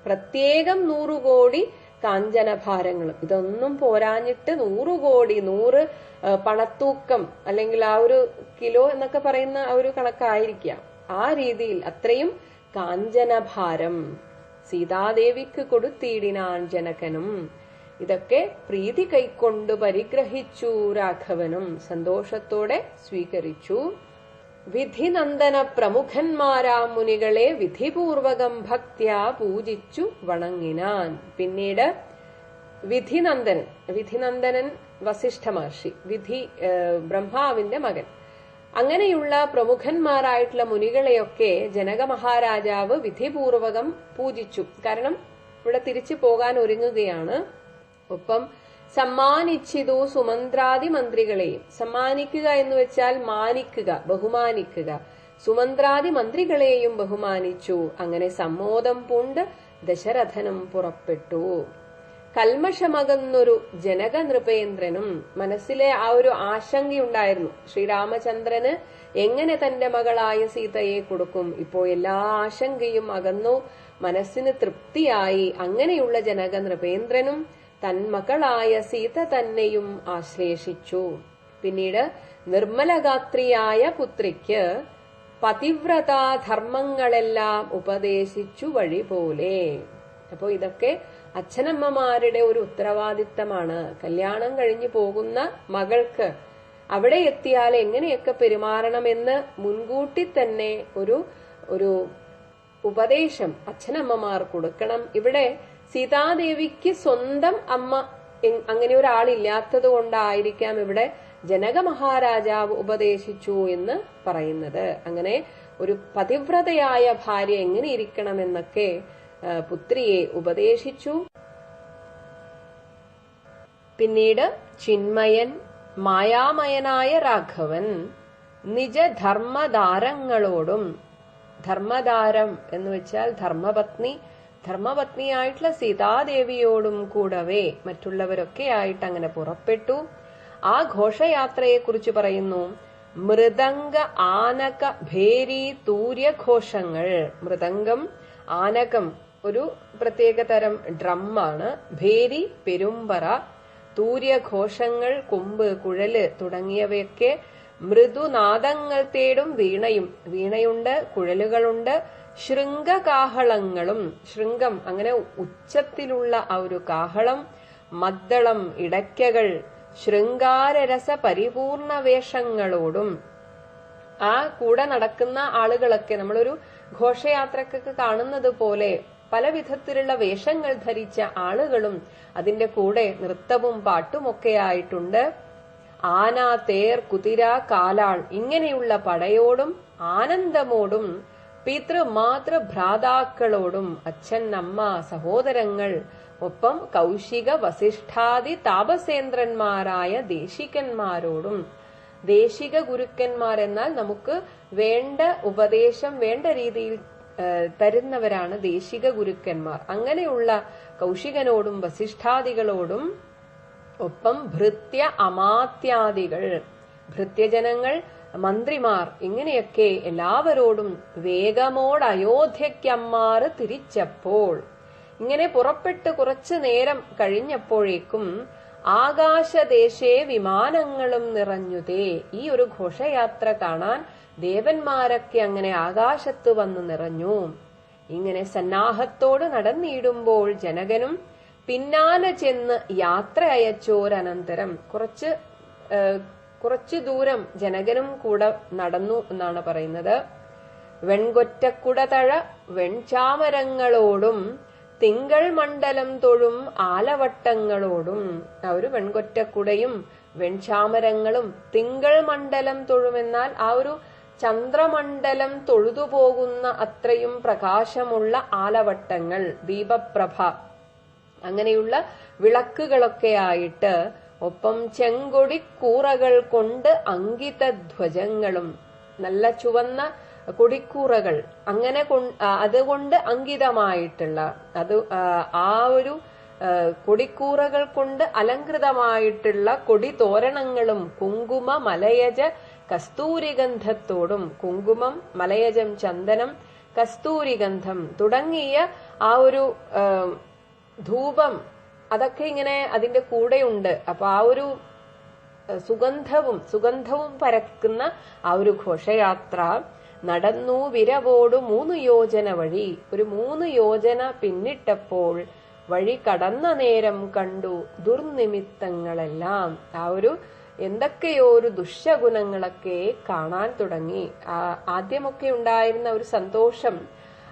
Speaker 2: പ്രത്യേകം 100 കോടി കാഞ്ചനഭാരങ്ങളും. ഇതൊന്നും പോരാഞ്ഞിട്ട് 100 കോടി, 100 പണത്തൂക്കം, അല്ലെങ്കിൽ ആ ഒരു കിലോ എന്നൊക്കെ പറയുന്ന ആ ഒരു കണക്കായിരിക്കാം. ആ രീതിയിൽ അത്രയും കാഞ്ചനഭാരം സീതാദേവിക്ക് കൊടുത്തിടിനാൻ ജനകനും. ഇതൊക്കെ പ്രീതി കൈക്കൊണ്ടു പരിഗ്രഹിച്ചു രാഘവനും, സന്തോഷത്തോടെ സ്വീകരിച്ചു. വിധിനന്ദന പ്രമുഖന്മാരാം മുനികളെ വിധിപൂർവകം ഭക്ത്യാ പൂജിച്ചു വണങ്ങിനാൻ. പിന്നീട് വിധിനന്ദനൻ വസിഷ്ഠ മഹർഷി, ബ്രഹ്മാവിന്റെ മകൻ. അങ്ങനെയുള്ള പ്രമുഖന്മാരായിട്ടുള്ള മുനികളെയൊക്കെ ജനക മഹാരാജാവ് വിധിപൂർവകം പൂജിച്ചു. കാരണം ഇവിടെ തിരിച്ചു പോകാൻ ഒരുങ്ങുകയാണ്. ഒപ്പം സമ്മാനിച്ചിതു സുമന്ത്രാദി മന്ത്രികളെയും, സമ്മാനിക്കുക എന്ന് വെച്ചാൽ മാനിക്കുക, ബഹുമാനിക്കുക. സുമന്ത്രാദി മന്ത്രികളെയും ബഹുമാനിച്ചു. അങ്ങനെ സമ്മോദം പൂണ്ട് ദശരഥനും പുറപ്പെട്ടു. കൽമഷമകന്നൊരു ജനക നൃപേന്ദ്രനും, മനസ്സിലെ ആ ഒരു ആശങ്കയുണ്ടായിരുന്നു. ശ്രീരാമചന്ദ്രന് എങ്ങനെ തന്റെ മകളായ സീതയെ കൊടുക്കും? ഇപ്പോൾ എല്ലാ ആശങ്കയും അകന്നു, മനസ്സിന് തൃപ്തിയായി. അങ്ങനെയുള്ള ജനക നൃപേന്ദ്രനും തന്മകളായ സീത തന്നെയും ആശ്ലേഷിച്ചു. പിന്നീട് നിർമ്മലഗാത്രിയായ പുത്രിക്ക് പതിവ്രതാധർമ്മങ്ങളെല്ലാം ഉപദേശിച്ചു വഴി പോലെ. അപ്പോ ഇതൊക്കെ അച്ഛനമ്മമാരുടെ ഒരു ഉത്തരവാദിത്തമാണ്. കല്യാണം കഴിഞ്ഞു പോകുന്ന മകൾക്ക് അവിടെ എത്തിയാൽ എങ്ങനെയൊക്കെ പെരുമാറണമെന്ന് മുൻകൂട്ടി തന്നെ ഒരു ഉപദേശം അച്ഛനമ്മമാർ കൊടുക്കണം. ഇവിടെ സീതാദേവിക്ക് സ്വന്തം അമ്മ അങ്ങനെ ഒരാളില്ലാത്തത് കൊണ്ടായിരിക്കാം ഇവിടെ ജനക മഹാരാജാവ് ഉപദേശിച്ചു എന്ന് പറയുന്നത്. അങ്ങനെ ഒരു പതിവ്രതയായ ഭാര്യ എങ്ങനെ ഇരിക്കണമെന്നൊക്കെ പുത്രിയെ ഉപദേശിച്ചു. പിന്നീട് ചിന്മയൻ മായാമയനായ രാഘവൻ നിജധർമ്മധാരങ്ങളോടും, ധർമ്മധാരം എന്ന് വെച്ചാൽ ധർമ്മപത്നിയായിട്ടുള്ള സീതാദേവിയോടും കൂടവേ മറ്റുള്ളവരൊക്കെ ആയിട്ട് അങ്ങനെ പുറപ്പെട്ടു. ആ ഘോഷയാത്രയെ കുറിച്ച് പറയുന്നു. മൃദംഗ ആനക ഭേരി തൂര്യഘോഷങ്ങൾ. മൃദംഗം, ആനകം ഒരു പ്രത്യേക തരം ഡ്രമ്മാണ്. ഭേരി പെരുമ്പറ, തൂര്യഘോഷങ്ങൾ കൊമ്പ്, കുഴല് തുടങ്ങിയവയൊക്കെ മൃദുനാദങ്ങൾ തേടും വീണയും, വീണയുണ്ട്, കുഴലുകളുണ്ട്. ശൃംഗകാഹളങ്ങളും, ശൃംഗം അങ്ങനെ ഉച്ചത്തിലുള്ള ആ ഒരു കാഹളം, മദ്ദളം, ഇടയ്ക്കകൾ, ശൃംഗാരരസ പരിപൂർണ വേഷങ്ങളോടും. ആ കൂടെ നടക്കുന്ന ആളുകളൊക്കെ നമ്മളൊരു ഘോഷയാത്രക്കൊക്കെ കാണുന്നത് പോലെ പല വിധത്തിലുള്ള വേഷങ്ങൾ ധരിച്ച ആളുകളും അതിന്റെ കൂടെ നൃത്തവും പാട്ടുമൊക്കെ ആയിട്ടുണ്ട്. ആന, തേർ, കുതിര, കാലാൾ ഇങ്ങനെയുള്ള പടയോടും ആനന്ദമോടും പിതൃമാതൃ ഭ്രാതാക്കളോടും, അച്ഛൻ, അമ്മ, സഹോദരങ്ങൾ, ഒപ്പം കൗശിക വസിഷ്ഠാദി താപസേന്ദ്രന്മാരായ ദേശികന്മാരോടും. ദേശിക ഗുരുക്കന്മാരെന്നാൽ നമുക്ക് വേണ്ട ഉപദേശം വേണ്ട രീതിയിൽ തരുന്നവരാണ് ദേശിക ഗുരുക്കന്മാർ. അങ്ങനെയുള്ള കൗശികനോടും വസിഷ്ഠാദികളോടും, ഒപ്പം ഭൃത്യ അമാത്യാദികൾ, ഭൃത്യജനങ്ങൾ, മന്ത്രിമാർ ഇങ്ങനെയൊക്കെ എല്ലാവരോടും വേഗമോട് അയോധ്യയ്ക്കമ്മാറ് തിരിച്ചപ്പോൾ. ഇങ്ങനെ പുറപ്പെട്ട് കുറച്ചു നേരം കഴിഞ്ഞപ്പോഴേക്കും ആകാശദേശേ വിമാനങ്ങളും നിറഞ്ഞുതേ. ഈ ഒരു ഘോഷയാത്ര കാണാൻ ദേവന്മാരൊക്കെ അങ്ങനെ ആകാശത്ത് വന്നു നിറഞ്ഞു. ഇങ്ങനെ സന്നാഹത്തോട് നടന്നിടുമ്പോൾ ജനകനും പിന്നാലെ ചെന്ന് യാത്ര അയച്ചോരനന്തരം കുറച്ചു ദൂരം ജനകനും കൂടെ നടന്നു എന്നാണ് പറയുന്നത്. വെൺകൊറ്റക്കുടതഴ വെൺചാമരങ്ങളോടും തിങ്കൾ മണ്ഡലം തൊഴും ആലവട്ടങ്ങളോടും. ആ ഒരു വെൺകൊറ്റക്കുടയും വെൺചാമരങ്ങളും തിങ്കൾ മണ്ഡലം തൊഴുമെന്നാൽ ആ ഒരു ചന്ദ്രമണ്ഡലം തൊഴുതുപോകുന്ന അത്രയും പ്രകാശമുള്ള ആലവട്ടങ്ങൾ, ദീപപ്രഭ, അങ്ങനെയുള്ള വിളക്കുകളൊക്കെ ആയിട്ട്, ഒപ്പം ചെങ്കൊടിക്കൂറകൾ കൊണ്ട് അങ്കിത ധ്വജങ്ങളും, നല്ല ചുവന്ന കൊടിക്കൂറകൾ, അങ്ങനെ അതുകൊണ്ട് അങ്കിതമായിട്ടുള്ള, അത് ആ ഒരു കൊടിക്കൂറകൾ കൊണ്ട് അലങ്കൃതമായിട്ടുള്ള കൊടിതോരണങ്ങളും കുങ്കുമ മലയജ കസ്തൂരിഗന്ധത്തോടും, കുങ്കുമം, മലയജം, ചന്ദനം, കസ്തൂരിഗന്ധം തുടങ്ങിയ ആ ഒരു ധൂപം, അതൊക്കെ ഇങ്ങനെ അതിന്റെ കൂടെയുണ്ട്. അപ്പൊ ആ ഒരു സുഗന്ധവും പരക്കുന്ന ആ ഒരു ഘോഷയാത്ര നടന്നു വിരവോടു 3 യോജന വഴി. ഒരു 3 യോജന പിന്നിട്ടപ്പോൾ വഴി കടന്ന നേരം കണ്ടു ദുർനിമിത്തങ്ങളെല്ലാം. ആ ഒരു എന്തൊക്കെയോ ഒരു ദുഷ്യഗുണങ്ങളൊക്കെ കാണാൻ തുടങ്ങി. ആദ്യമൊക്കെ ഉണ്ടായിരുന്ന ഒരു സന്തോഷം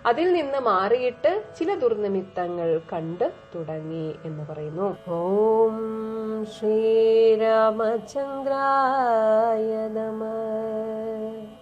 Speaker 2: അതിൽ നിന്ന് മാറിയിട്ട് ചില ദുർനിമിത്തങ്ങൾ കണ്ടു തുടങ്ങി എന്ന് പറയുന്നു. ഓം ശ്രീരാമചന്ദ്രായ നമഃ.